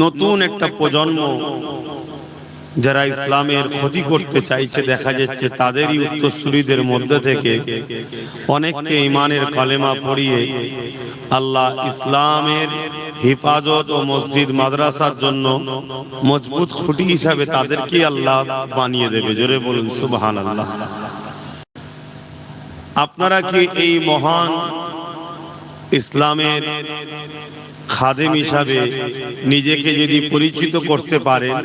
নতুন একটা প্রজন্ম যারা ইসলামের ক্ষতি করতে চাইছে, দেখা যাচ্ছে তাদেরই উত্তরসূরিদের মধ্যে থেকে অনেককে ঈমানের কালেমা পড়িয়ে আল্লাহ ইসলামের হেফাজত ও মসজিদ মাদ্রাসার জন্য মজবুত খুঁটি হিসাবে তাদেরকে আল্লাহ বানিয়ে দেবে। জোরে বলুন সুবহানাল্লাহ। আপনারা কি এই মহান ইসলামের খাদেম হিসাবে নিজেকে যদি পরিচিত করতে পারেন,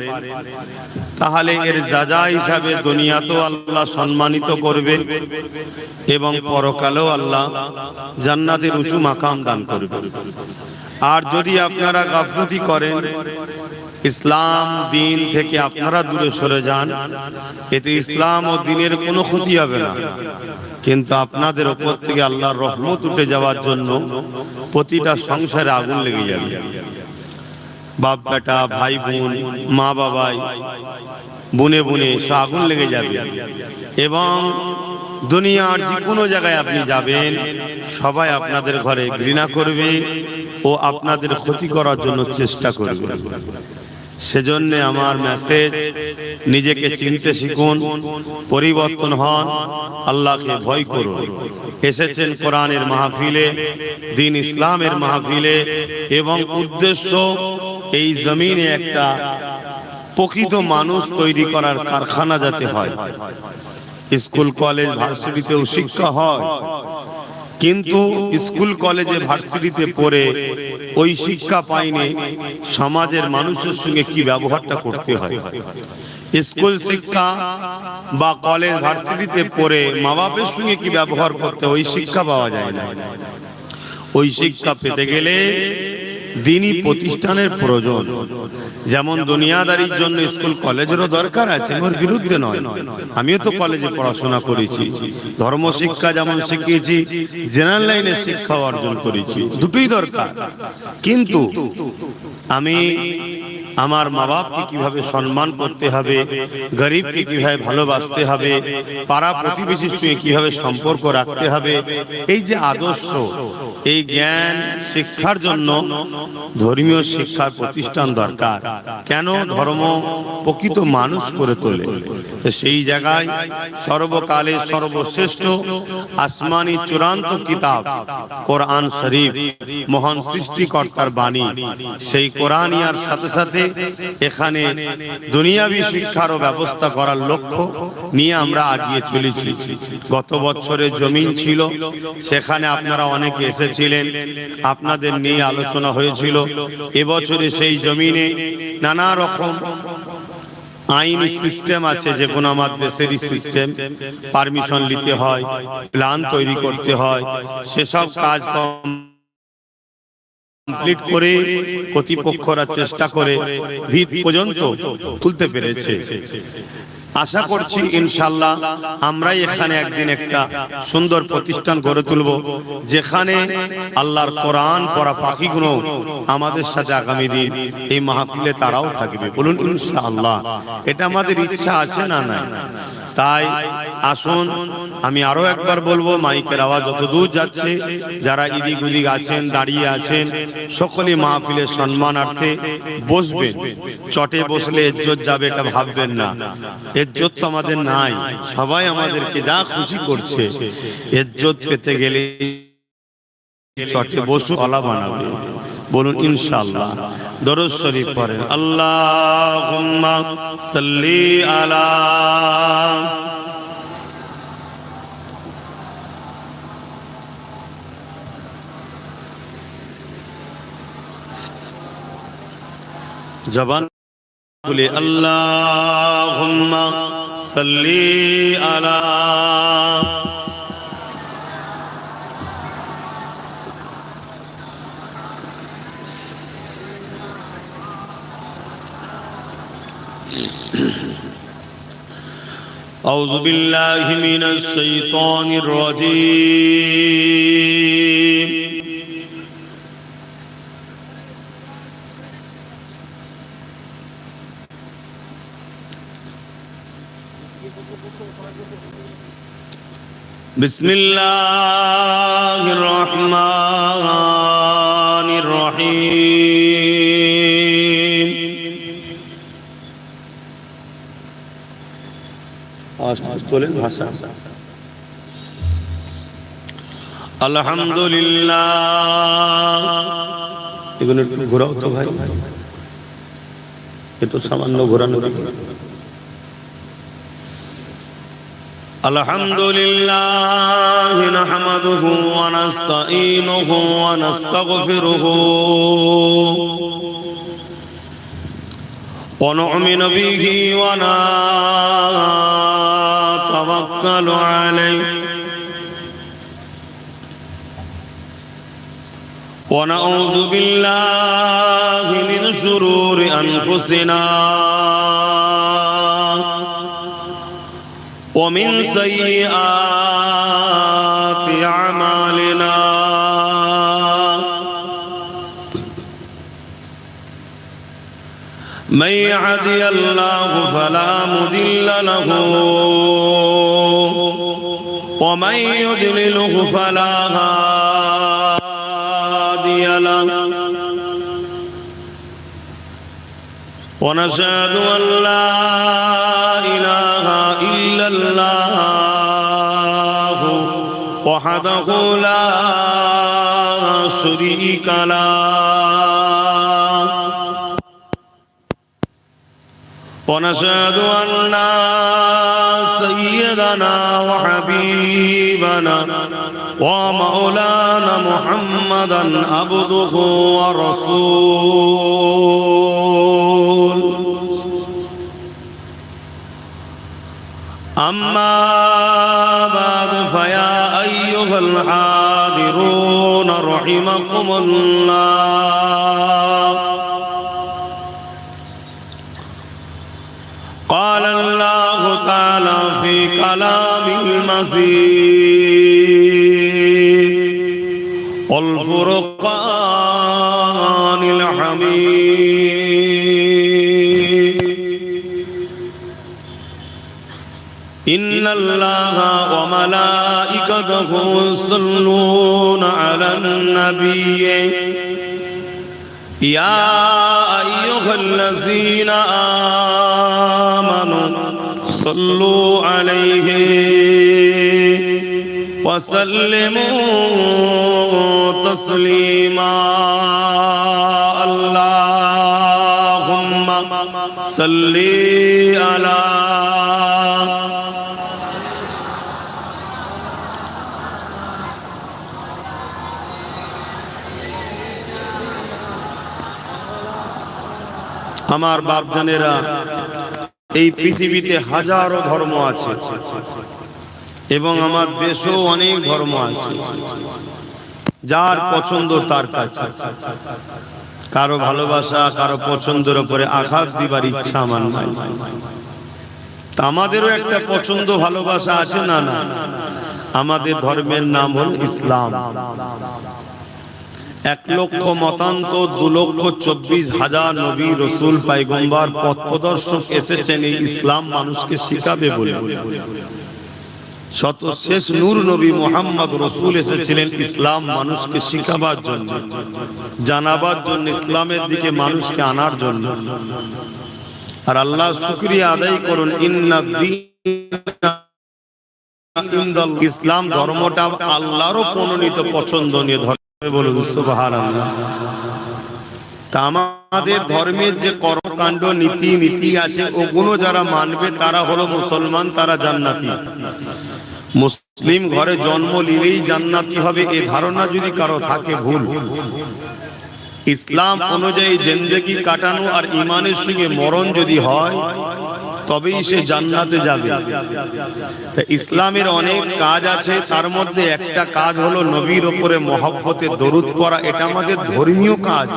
তাহলে এর যাজা হিসাবে দুনিয়াতেও আল্লাহ সম্মানিত করবে এবং পরকালেও আল্লাহ জান্নাতের উঁচু মাকাম দান করবে। আর যদি আপনারা গাফলতি করেন, ইসলাম দিন থেকে আপনারা দূরে সরে যান, এতে ইসলাম ও দিনের কোনো ক্ষতি হবে না, কিন্তু আপনাদের উপর থেকে আল্লাহর রহমত উঠে যাওয়ার জন্য প্রতিটা সংসারে আগুন লেগে যাবে। বাপ বেটা, ভাই বোন, মা বাবাই, বুনে বুনে সব আগুন লেগে যাবে এবং দুনিয়ার যে কোনো জায়গায় আপনি যাবেন, সবাই আপনাদের ঘরে ঘৃণা করবে ও আপনাদের ক্ষতি করার জন্য চেষ্টা করবে। সেজন্য আমার মেসেজ, নিজেকে চিনতে শিখুন, পরিবর্তন হন, আল্লাহকে ভয় করুন। এসেছেন কোরআনের মাহফিলে, দ্বীন ইসলামের মাহফিলে, এবং উদ্দেশ্য এই জমিনে একটা প্রকৃত মানুষ তৈরি করার কারখানা যাতে হয়। স্কুল কলেজ ভার্সিটিতেও শিক্ষা হয়, কিন্তু স্কুল কলেজে ভার্সিটিতে পড়ে ওই শিক্ষা পাইনি সমাজের মানুষের সঙ্গে কি ব্যবহারটা করতে হয়। স্কুল শিক্ষা বা কলেজ ভার্সিটিতে পড়ে মা বাপের সঙ্গে কি ব্যবহার করতে, ওই শিক্ষা পাওয়া যায় না। ওই শিক্ষা পেতে গেলে দ্বীনি প্রতিষ্ঠানের প্রয়োজন। যেমন দুনিয়াদারির জন্য স্কুল কলেজেরও দরকার আছে, ওর বিরুদ্ধে নয়, আমিও তো কলেজে পড়াশোনা করেছি, ধর্ম শিক্ষা যেমন শিখিয়েছি, জেনারেল লাইনের শিক্ষা অর্জন করেছি, দুটোই দরকার। কিন্তু আমি আমার মা বাপকে কিভাবে সম্মান করতে হবে, গরিবকে কিভাবে ভালোবাসতে হবে, পাড়া প্রতিবেশীর সঙ্গে কিভাবে সম্পর্ক রাখতে হবে, এই যে আদর্শ, এই জ্ঞান শিক্ষার জন্য ধর্মীয় শিক্ষার প্রতিষ্ঠান দরকার। কেন? ধর্ম প্রকৃত মানুষ করে তোলে। তো সেই জায়গায় সর্বকালের সর্বশ্রেষ্ঠ আসমানি চূড়ান্ত কিতাব কোরআন শরীফ, মহান সৃষ্টিকর্তার বাণী, সেই কোরআনিয়ার সাথে সাথে এখানে দুনিয়াবী শিক্ষারও ব্যবস্থা করার লক্ষ্য নিয়ে আমরা এগিয়ে চলেছি। গত বছরের জমিন ছিল, সেখানে আপনারা অনেকে এসেছিলেন, আপনাদের নিয়ে আলোচনা হয়েছিল। এবছরে সেই জমিনে নানা রকম আইনি সিস্টেম আছে, যে কোনো আমার দেশেরই সিস্টেম, পারমিশন নিতে হয়, প্ল্যান তৈরি করতে হয়, সেসব কাজ কমপ্লিট করে কর্তৃপক্ষরা চেষ্টা করে ভিত পর্যন্ত তুলতে পেরেছে। আশা করছি ইনশাআল্লাহ আমরাই এখানে একদিন একটা সুন্দর প্রতিষ্ঠান গড়ে তুলব, যেখানে আল্লাহর কোরআন পড়া পাখিগুলো আমাদের সাথে আগামী দিন এই মাহফিলে তারাও থাকবে। বলুন ইনশাআল্লাহ। এটা আমাদের ইচ্ছা আছে না? না। তাই আসুন, আমি আরো একবার বলবো, মাইকের আওয়াজ যত দূর যাচ্ছে, যারা ইদিক উদিক আছেন, দাঁড়িয়ে আছেন, সকলে মাহফিলের সম্মানার্থে বসবেন। চটে বসলে ইজ্জত যাবে এটা ভাববেন না, ইজ্জত তো আমাদের নাই, সবাই আমাদেরকে যা খুশি করছে। ইজ্জত পেতে গেলে চটে বসু আলা বানাবে। বলুন ইনশাআল্লাহ। দরুদ শরীফ পড়েন, আল্লাহুম্মা সাল্লি আলা জবান বলে আল্লাহুম্মা সাল্লি আলা أعوذ بالله من الشيطان الرجيم بسم الله الرحمن الرحيم তোলেন ভাষা। আলহামদুলিল্লাহ, এগুলো একটু ঘোরাও তো ভাই, একটু সামান্য ঘোরানো। আলহামদুলিল্লাহ নাহমাদুহু ওয়া নাস্তাঈনুহু ওয়া নাস্তাগফিরুহু ওয়া নু'মিনু বিহি ওয়া নাতাওয়াক্কালু আলাইহি ওয়া নাউযু বিল্লাহি মিন শুরুরি আনফুসিনা ومن سيئات أعمالنا من يهده الله فلا مضل له ومن يضلله فلا هادي له ونشهد أن لا إله إلا الله وحده لا شريك له ونشهد أن سيدنا وحبيبنا ومولانا محمدا عبده ورسوله. أما بعد فيا أيها الحاضرون رحمكم الله، قال الله تعالى في كلامه المجيد والفرقان الحميد، إن الله وملائكته يصلون على النبي يا أيها الذين آمنوا صلوا عليه وسلموا تسليما. اللهم صل على আমার বাপজানেরা, এই পৃথিবীতে হাজারো ধর্ম আছে এবং আমার দেশেও অনেক ধর্ম আছে। যার পছন্দ তার কাছে, কারো ভালোবাসা কারো পছন্দের উপরে আঘাত দিবার ইচ্ছা আমার নাই। তা আমাদেরও একটা পছন্দ ভালোবাসা আছে না? না, আমাদের ধর্মের নাম হল ইসলাম। 1,00,000 মতান্তর 2,24,000 নবী রসুল পয়গম্বর পথ প্রদর্শক এসেছেন এই ইসলাম মানুষকে শিখাবে বলে। সর্বশেষ নূর নবী মুহাম্মদ রসুল এসেছিলেন ইসলাম মানুষকে শিখাবার জন্য, জানাবার জন্য, ইসলামের দিকে মানুষকে আনার জন্য। আর আল্লাহ শুকরিয়া আদায় করুন, ইসলাম ধর্মটা আল্লাহরও প্রণীত পছন্দনীয় ধর্ম। বলুন সুবহানাল্লাহ। তা আমাদের ধর্মের যে কর্মকাণ্ড নীতি আছে ওগুলো যারা মানবে তারা হলো মুসলমান, তারা জান্নাতি। মুসলিম ঘরে জন্ম নিলেই জান্নাতি হবে এ ধারণা যদি কারো থাকে ভুল। ইসলাম অনুযায়ী জিন্দেগি কাটানো আর ঈমানের সঙ্গে মরণ যদি হয় তবেই সে জান্নাতে যাবে। তা ইসলামের অনেক কাজ আছে, তার মধ্যে একটা কাজ হলো নবীর উপরে মহব্বতে দরুদ পড়া। এটা আমাদের ধর্মীয় কাজ।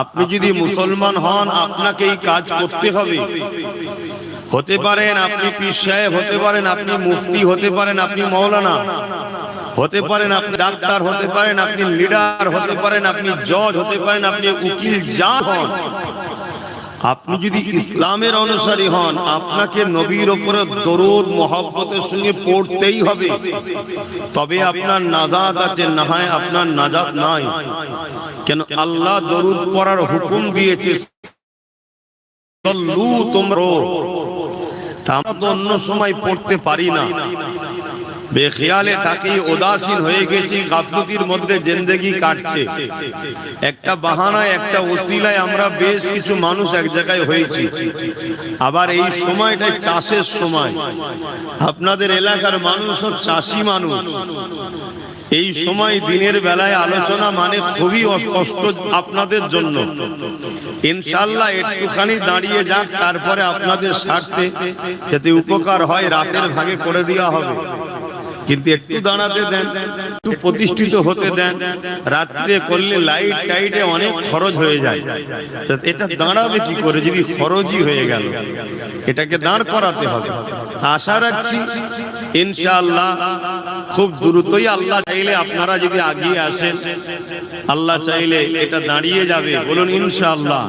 আপনি যদি মুসলমান হন আপনাকে এই কাজ করতে হবে। হতে পারেন আপনি পীর সাহেব, হতে পারেন আপনি মুফতি, হতে পারেন আপনি মাওলানা, হতে পারেন আপনি ডাক্তার, হতে পারেন আপনি লিডার, হতে পারেন আপনি জজ, হতে পারেন আপনি উকিল, যা হন, আপনি যদি ইসলামের অনুসারী হন আপনাকে নবীর উপরে দরুদ মহব্বতের সঙ্গে পড়তেই হবে, তবে আপনার নাজাত আছে, না হয় আপনার নাজাত নাই। কেন আল্লাহ দরুদ পড়ার হুকুম দিয়েছে, সল্লু তোমরা। তা আমরা তো অন্য সময় পড়তে পারি না, বেখেয়ালে থাকি, উদাসীন হয়ে গেছি, গাফলতির মধ্যে জিন্দেগি কাটছে। একটা বাহানায়, একটা ওসিলায় আমরা বেশ কিছু মানুষ এক জায়গায় হয়েছি। আবার এই সময়টাই চাষের সময়, আপনাদের এলাকার মানুষ সব চাষি মানুষ। এই সময় দিনের বেলায় আলোচনা মানে খুবই কষ্ট আপনাদের জন্য। ইনশাআল্লাহ একটুখানি দাঁড়িয়ে যাক, তারপরে আপনাদের স্বার্থে যাতে উপকার হয় রাতের ভাগে করে দেওয়া হবে, কিন্তু একটু দাঁড়াতে দেন, একটু প্রতিষ্ঠিত হতে দেন। রাত্রে করলে লাইট টাইটে অনেক খরচ হয়ে যায়, এটা দাঁড়াবে কি করে যদি খরচই হয়ে গেল? এটাকে দাঁড় করাতে হবে। আশা রাখছি ইনশাআল্লাহ খুব দ্রুতই, আল্লাহ চাইলে আপনারা যদি আগিয়ে আসেন, আল্লাহ চাইলে এটা দাঁড়িয়ে যাবে। বলুন ইনশাআল্লাহ।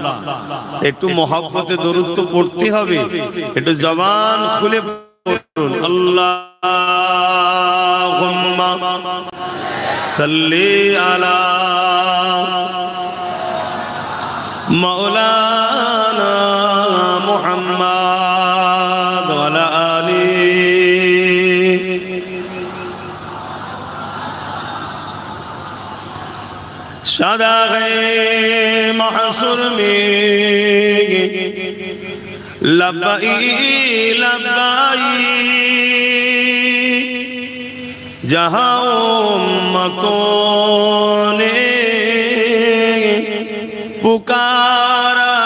একটু মহব্বতে দরুদ তো পড়তে হবে, একটু জবান খুলে পড়ুন। আল্লাহুম্মা সাল্লি আলা মাওলানা মুহাম্মাদ ওয়া আলা আলিহি। शादाग़े महशर में लब्बाई लब्बाई, जहाँ उम्मतों ने पुकारा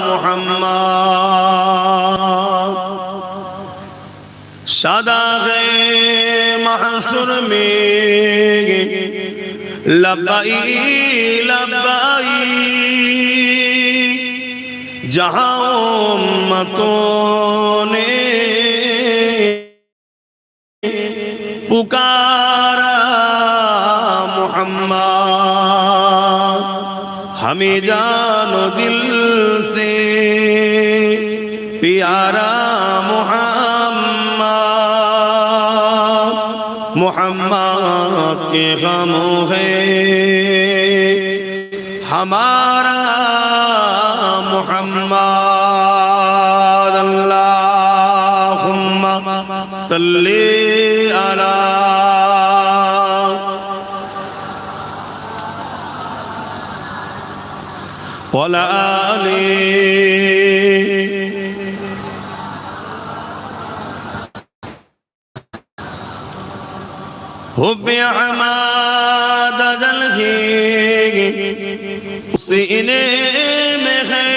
मुहम्मद। शादाग़े महशर में लब्बाई लब्बाई, जहाँ उम्मतों ने पुकारा मुहम्मद। हमें जानो दिल से प्यारा मुहम्मद, मुहम्मद के गमों है हमारा मुहम्मद। अल्लाहुम्मा सल्ली अला वला हुब्बे अहमद दल ही सीने में है,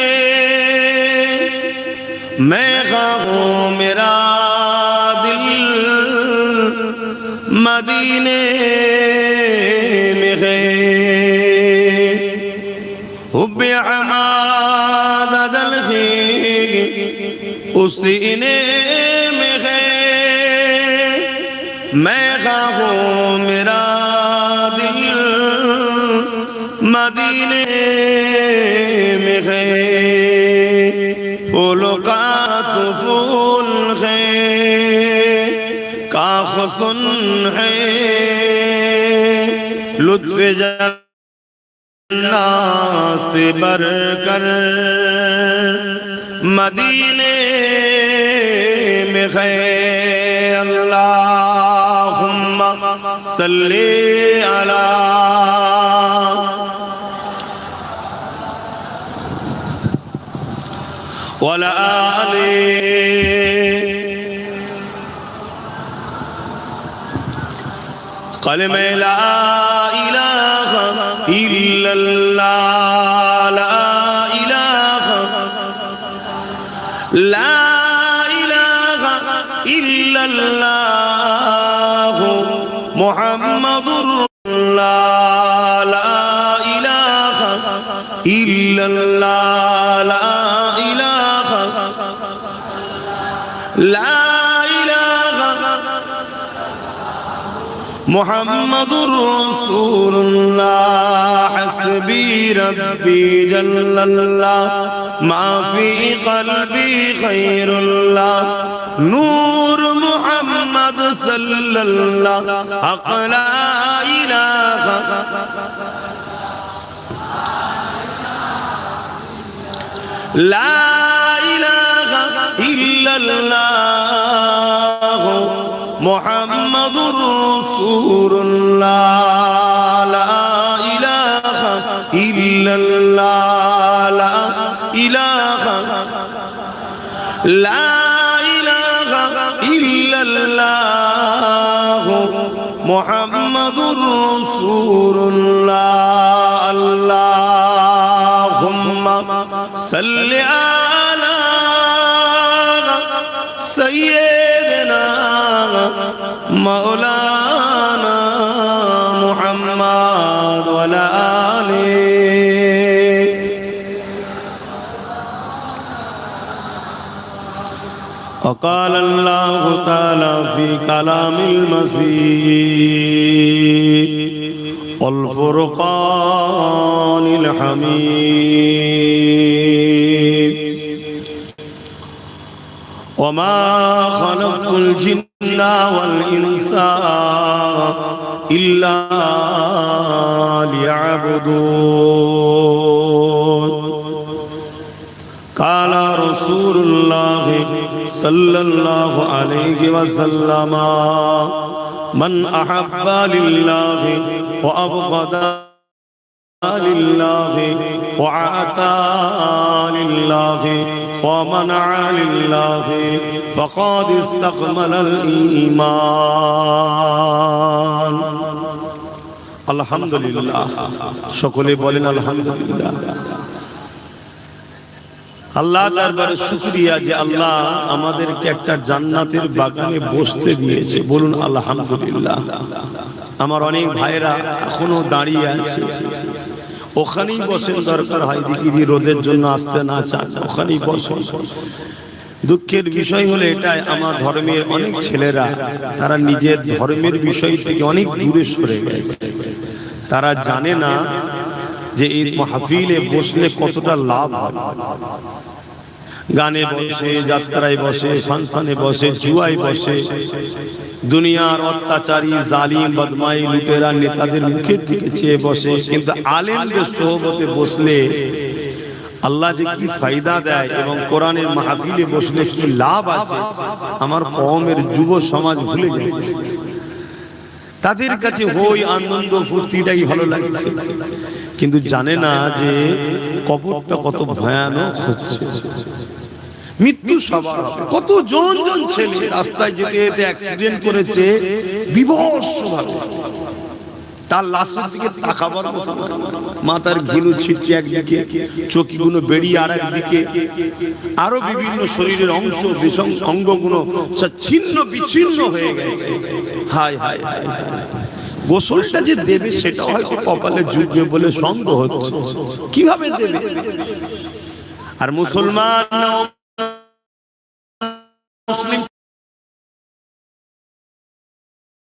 मैं खाऊं मेरा दिल मदीने में है। हुब्बे अहमद दल ही सीने में है, मैं खाऊं मेरा दिल मदीने में है। फूलों का तो फूल है, काफ सुन है, लुत्फ जन्ना से बढ़कर मदीने में है। अल्लाहुम्मा सल्ली अला वला आलिही। कलमे ला इलाहा इल्लल्लाह, ला इलाहा इल्लल्लाह मुहम्मदुर रसूलुल्लाह, ला इलाहा इल्लल्लाह, ला इलाहा ला इलाहा मुहम्मदुर रसूलुल्लाह। हस्बी रब्बी जल्लल्लाह, मा फी क़ल्बी खैरुल्लाह, नूर मुहम्मद सल्लल्लाह, हक़ ला इलाहा ला इलाहा ইল্লাল্লাহ মুহাম্মাদুর রাসূলুল্লাহ লা ইলাহা ইল্লাল্লাহ লা ইলাহা লা ইলাহা ইল্লাল্লাহ মুহাম্মাদুর রাসূলুল্লাহ আল্লাহুম্মা সাল্লি আলা সাইয়্যিদিনা মাওলানা মুহাম্মাদ ওয়া আলা আলিহি وقال الله تعالى في كلام المسيح والفرقان الحميد وما خلقت الجن والإنس إلا ليعبدون قال رسول الله صلى الله عليه وسلم من أحب لله وأبغض لله وعطى لله ومنع لله فقد استكمل الإيمان الحمد لله সকলে বলেন আলহামদুলিল্লাহ আল্লাহ দরবারে শুকরিয়া যে আল্লাহ আমাদেরকে একটা জান্নাতের বাগানে বসতে দিয়েছে বলুন আলহামদুলিল্লাহ আমার অনেক ভাইরা এখনো দাঁড়িয়ে আছে ওখানেই বসেন দরকার হয় দেখি রোদের জন্য আসতে না চান ওখানেই বসেন দুঃখের বিষয় হলো এটাই আমার ধর্মের অনেক ছেলেরা তারা নিজের ধর্মের বিষয় থেকে অনেক দূরে সরে গেছে তারা জানে না যে এই মাহফিলে বসলে কতটা লাভ হয় গানে বসে যাত্রায় বসে ফাংশনে বসে জুয়ায় বসে দুনিয়ার অত্যাচারী জালিম বদমাই লুটেরা নেতাদের মুখের দিকে চেয়ে বসে কিন্তু আলেমদের সোহবতে বসলে আল্লাহ যে কি ফায়দা দেয় এবং কোরআনের মাহফিলে বসলে কি লাভ আছে আমার কওমের যুব সমাজ ভুলে যাচ্ছে তাদের কাছে হই আনন্দ ফুর্তিটাই ভালো লাগছে কিন্তু জানে না যে কবরটা কত ভয়ানক হচ্ছে মৃত্যু সবার কত জন জন ছেলে রাস্তায় যেতে যেতে অ্যাক্সিডেন্ট করেছে বিভৎসভাবে তার লাশের দিকে তাকাবার মতো মাথার ঘিলু ছিটছে একদিকে চোখগুলো বেরিয়ে আর একদিকে আরো বিভিন্ন শরীরের অংশ অঙ্গগুলো ছিন্ন বিচ্ছিন্ন হয়ে গেছে হায় হায় হায় গোসলটা যে দেবে সেটা হয়তো কপালে জুটবে বলে সন্দেহ হচ্ছে কিভাবে দেবে আর মুসলমান মুসলিম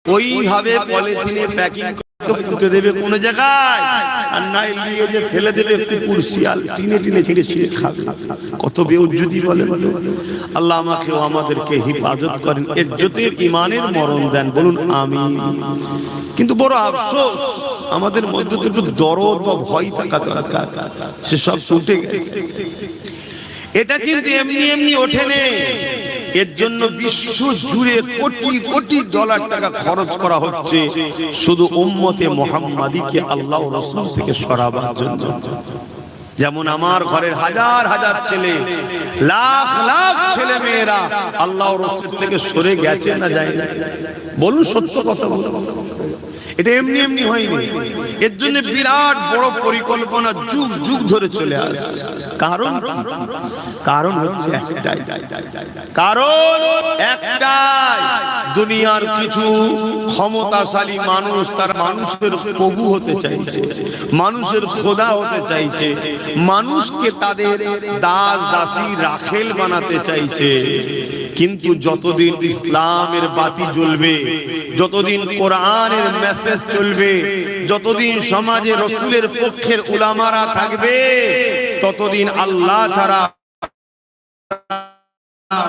ওইভাবে পলিথিনে প্যাকিং করতে দেবে কোন জায়গায় আর নাই নিয়ে যে ফেলে দেবে কুকুর শিয়াল টিনে টিনে ছিঁড়ে ছিঁড়ে খাবে কত বেউজ্জতি বলেন আল্লাহ আমাকে ও আমাদেরকে হিফাজত করেন ইজ্জতের ঈমানের মরণ দেন বলুন আমিন কিন্তু বড় আফসোস আমাদের মধ্যে তো একটু দরদ বা ভয় থাকা দরকার সেসব উঠে গেছে এটা কিন্তু এমনি এমনি ওঠেনি এর জন্য বিশ্ব জুড়ে কোটি কোটি ডলার টাকা খরচ করা হচ্ছে শুধু উম্মতে মুহাম্মাদীকে আল্লাহ ও রাসূল থেকে সরাবার জন্য যেমন আমার ঘরের হাজার হাজার ছেলে লাখ লাখ ছেলে মেয়েরা আল্লাহ ও রাসূল থেকে সরে গেছে না যায় না বলুন সত্য কথা বলুন এটা এমনি এমনি হয়নি এর জন্য বিরাট বড় পরিকল্পনা যুগ যুগ ধরে চলে আসছে কারণ হচ্ছে একটাই দুনিয়ার কিছু ক্ষমতাশালী মানুষ তার মানুষের প্রভু হতে চাইছে মানুষের খোদা হতে চাইছে মানুষকে তাদের দাস দাসী রাখেল বানাতে চাইছে কিন্তু যতদিন ইসলামের বাতি জ্বলবে যতদিন কোরআনের মেসেজ চলবে যতদিন সমাজে রাসূলের পক্ষের উলামারা থাকবে ততদিন আল্লাহ ছাড়া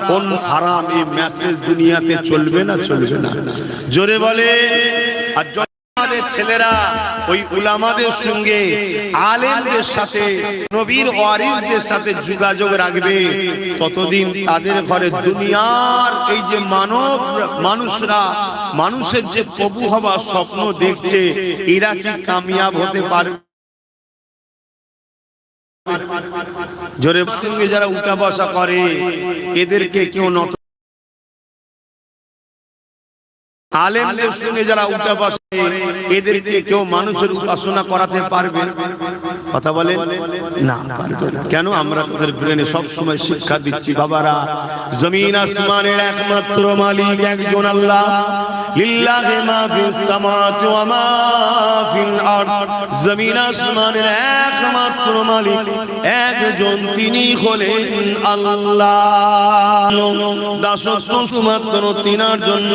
কোন হারাম এই মেসেজ দুনিয়াতে চলবে না জোরে বলে আর আমাদের ছেলেরা ওই উলামাদের সঙ্গে আলেমদের সাথে নবীর ওয়ারিসদের সাথে যোগাযোগ রাখবে, ততদিন তাদের ঘরে দুনিয়ার এই যে মানুষরা মানুষের যে কবু হওয়া স্বপ্ন দেখছে, এরা কি কামিয়াব হতে পারবে? জোরের সঙ্গে যারা উঠা বসা করে এদেরকে কেউ নত, আলেমদের সঙ্গে যারা উঠা বসা এদেরকে কেউ মানুষের উপাসনা করাতে পারবে? কথা বলেন না, পারবে না। কেন? আমরা তাদের ব্রেনে সব সময় শিক্ষা দিচ্ছি, বাবারা জমিন আসমানের একমাত্র মালিক একজন আল্লাহ। লিল্লাহি মা ফিস সামাওয়াতি ওয়া মা ফিল আরদ। জমিন আসমানের একমাত্র মালিক একজন, তিনি হলেন আল্লাহ। দাসত্ব শুধুমাত্র তিনার জন্য।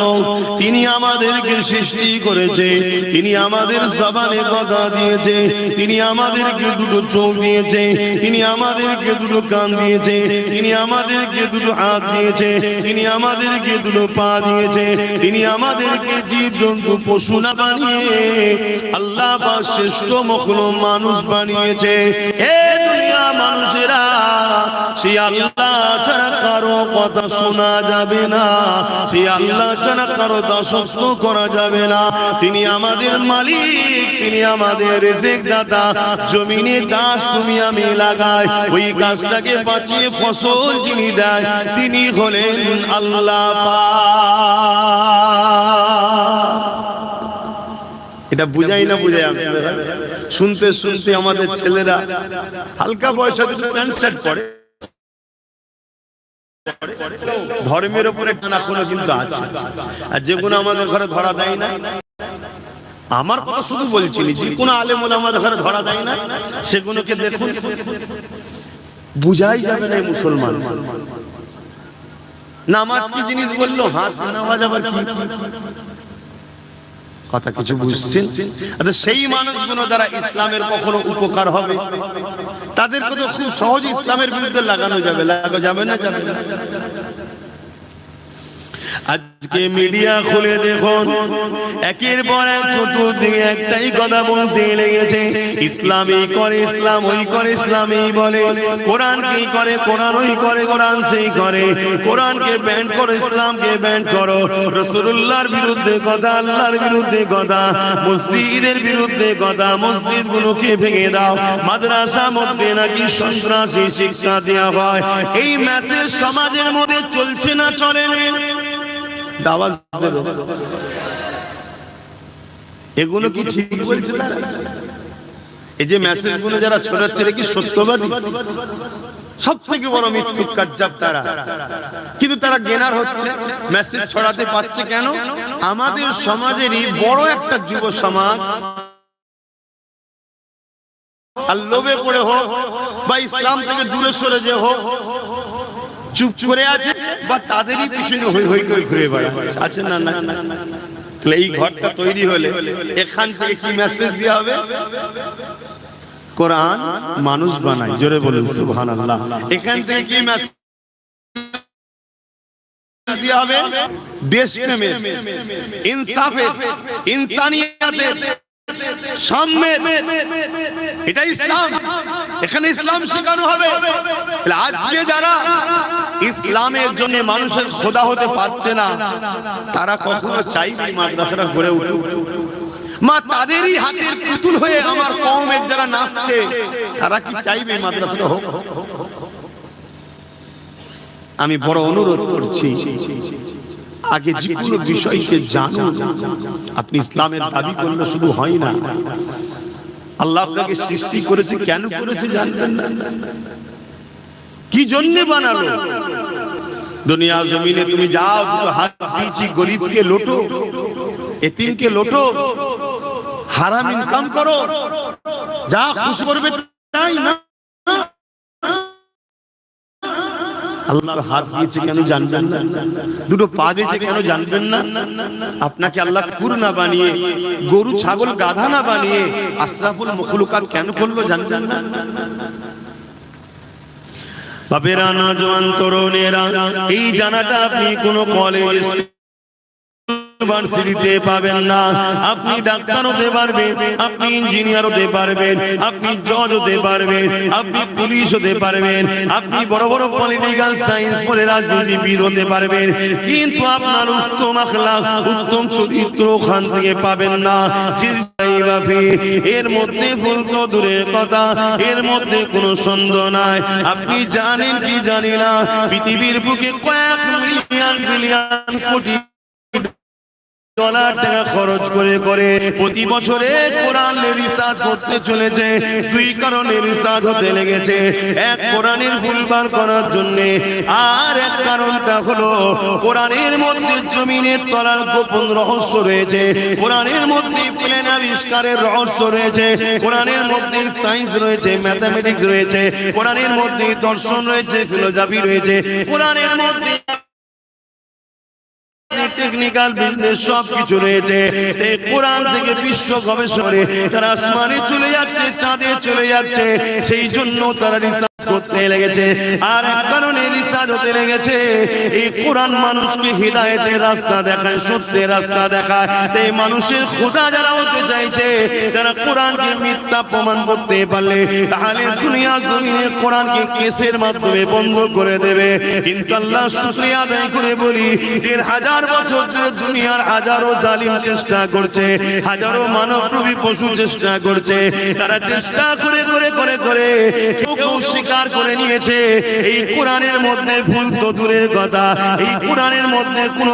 তিনি আমাদেরকে সৃষ্টি করেছে, তিনি আমাদের জবানে কথা দিয়েছে, তিনি আমাদেরকে দুটো চোখ দিয়েছে, তিনি আমাদেরকে দুটো কান দিয়েছে, তিনি আমাদেরকে দুটো হাত দিয়েছে, তিনি আমাদেরকে দুটো পা দিয়েছে, তিনি আমাদেরকে জীবজন্তু পশু না বানিয়ে আল্লাহ বা শ্রেষ্ঠ মখলুক মানুষ বানিয়েছে। হে দুনিয়া মানুষেরা, সেই আল্লাহ ছাড়া কারো কথা শোনা যাবে না, সেই আল্লাহ ছাড়া কারো দাসত্ব করা যাবে না। তিনি আমাদের মালিক, তিনি আমাদের রিজিক দাতা। জমিনে গাছ তুমি আমি লাগাই, ওই গাছটাকে বাঁচিয়ে ফসল যিনি দেয় তিনি হলেন আল্লাহ পাক। এটা বুঝাই না বুঝাই? শুনতে শুনতে আমাদের ছেলেরা হালকা বয়সে প্যান্ট শার্ট পরে, ধর্মের উপরে টানা কোনো কিন্তু আছে, আর যেগুলো আমাদের ঘরে ধরা দেয় না। আমার কথা শুধু বলছিলি, যে কোনো আলেম ওলামাদের ঘরে ধরা দেয় না, সেগুলোকে দেখুন, বুঝাই যাবে না মুসলমান। নামাজ কি জিনিস বললো? হাস নামাজ আবার কি কথা, কিছু বুঝছেন? আচ্ছা, সেই মানুষগুলো দ্বারা ইসলামের কখনো উপকার হবে? তাদেরকে তো খুব সহজে ইসলামের বিরুদ্ধে লাগানো যাবে, যাবে না? যাবে না। আজকে মিডিয়া খুলে দেখুন, একের পর এক চতুর্দিকে একটাই কথা বলতে লেগেছে, ইসলামী করে, ইসলাম ওই করে, ইসলামী বলে, কোরআন কি করে, কোরআন ওই করে, কোরআন সেই করে, কোরআনকে ব্যান করো, ইসলামকে ব্যান করো, রাসূলুল্লাহর বিরুদ্ধে কথা, আল্লাহর বিরুদ্ধে কথা, মসজিদের বিরুদ্ধে কথা, মসজিদগুলোকে ভেঙে দাও, মাদ্রাসা মধ্যে নাকি সন্ত্রাসী শিক্ষা দেওয়া হয়। এই মেসেজ সমাজের মধ্যে চলছে না চলে না? এগুলো কি ঠিক বলছে তারা? এই যে মেসেজ গুলো যারা ছড়াচ্ছে কি সত্যবাদী? সব থেকে বড় মিথ্যুক তারা, কিন্তু তারা গেনার হচ্ছে, মেসেজ ছড়াতে পারছে কেন? আমাদের সমাজেরই বড় একটা যুব সমাজ আর লোভে পড়ে হোক বা ইসলাম থেকে দূরে সরে যে হোক, চুপ করে আছে, বা তাদেরই পিছনে হই হই করে ঘুরে বেড়ায় আছে না? না, তাহলে এই ঘরটা তৈরি হলে এখান থেকে কি মেসেজ দেওয়া হবে? কোরআন মানুষ বানায়, জোরে বলুন সুবহানাল্লাহ। এখান থেকে কি মেসেজ দেওয়া হবে? দেশপ্রেমের, ইনসাফের, ইনসানিয়াতের, সাম্যের। এটা ইসলাম, এখানে ইসলাম শেখানো হবে। আজকে যারা ইসলামের জন্য মানুষের খোদা হতে পারছে না, তারা কখনো চাইবে মাদ্রাসাটা গড়ে উঠুক? মা তাদেরই হাতের পুতুল হয়ে আমার কওমের যারা নাচছে, তারা কি চাইবে মাদ্রাসাটা হোক? আমি বড় অনুরোধ করছি, আগে যে কোনো বিষয়কে জানুন। আপনি ইসলামের দাবি করলে শুধু হয় না, আল্লাহ আপনাকে সৃষ্টি করেছে, কেন করেছে জানবেন না? কি জন্য বানালো? দুনিয়া জমিনে তুমি যাও, হাত দিয়েছি, গরিবকে লোটো, এতিমকে লোটো, হারাম ইনকাম করো, যা খুশি করবে তাই না? আল্লাহ হাত দিয়েছে কেন জানবেন না? দুটো পা দিয়েছে কেন জানবেন না? আপনাকে আল্লাহ কুকুর না বানিয়ে, গরু ছাগল গাধা না বানিয়ে আশরাফুল মখলুকাত কেন করলো জানবেন না? বাপেরা, নওজোয়ান তরুণেরা, এই জানাটা আপনি কোন কলেজ ইউনিভার্সিটিতে পাবেন না। আপনি ডাক্তার হতে পারবেন, আপনি ইঞ্জিনিয়ার হতে পারবেন, আপনি জজ হতে পারবেন, আপনি পুলিশ হতে পারবেন, আপনি বড় বড় পলিটিক্যাল সায়েন্স পড়ে রাজনীতিবিদ হতে পারবেন, কিন্তু আপনার উত্তম আখলাক, উত্তম চরিত্র ওখান থেকে পাবেন না। এর মধ্যে ভুল তো দূরের কথা, এর মধ্যে কোনো সন্দেহ নাই। আপনি জানেন কি জানি না, পৃথিবীর বুকে কয়েক মিলিয়ন বিলিয়ন কোটি ডলার টাকা খরচ করে করে প্রতি বছরে কোরআনের রিসার্চ করতে চলেছে। দুই কারণে রিসার্চ হতে লেগেছে, এক কোরআনের ভুলভাল করার জন্য, আর এক কারণটা হলো কোরআনের মধ্যে জমিনের তলার গোপন রহস্য রয়েছে, কোরআনের মধ্যে প্লেন আবিষ্কারের রহস্য রয়েছে, কোরআনের মধ্যে সায়েন্স রয়েছে, ম্যাথামেটিক্স রয়েছে, কোরআনের মধ্যে দর্শন রয়েছে, ফিলোসফি রয়েছে, কোরআনের মধ্যে টেকনিক্যাল বিজনেস সবকিছু রয়েছে। এই কোরআন থেকে বিশ্ব গবেষণায় তারা আসমানে চলে যাচ্ছে, চাঁদে চলে যাচ্ছে, সেই জন্য তারা রিসার্চ করতে লেগেছে। আর এক কারণে রিসার্চ হতে লেগেছে, এই কোরআন মানুষকে হিদায়াতের রাস্তা দেখায়, সত্যের রাস্তা দেখায়। এই মানুষের খোদা যারা হতে চাইছে, যারা কোরআনকে মিথ্যা প্রমাণ করতে পারলে, তাহলে দুনিয়া জমিনে কোরআনকে কেসের মাধ্যমে বন্ধ করে দেবে। কিন্তু আল্লাহ শুকরিয়া আদায় করে বলি, ১,৫০০ বছর ধরে দুনিয়ার হাজারো জালিম চেষ্টা করছে, হাজারো মানবরূপী পশু চেষ্টা করছে, তারা চেষ্টা করে করে করে করে কেউ কেউ স্বীকার করে নিয়েছে এই কোরআনের মধ্যে ভুল তো দূরের কথা, এই কোরআনের মধ্যে কোনো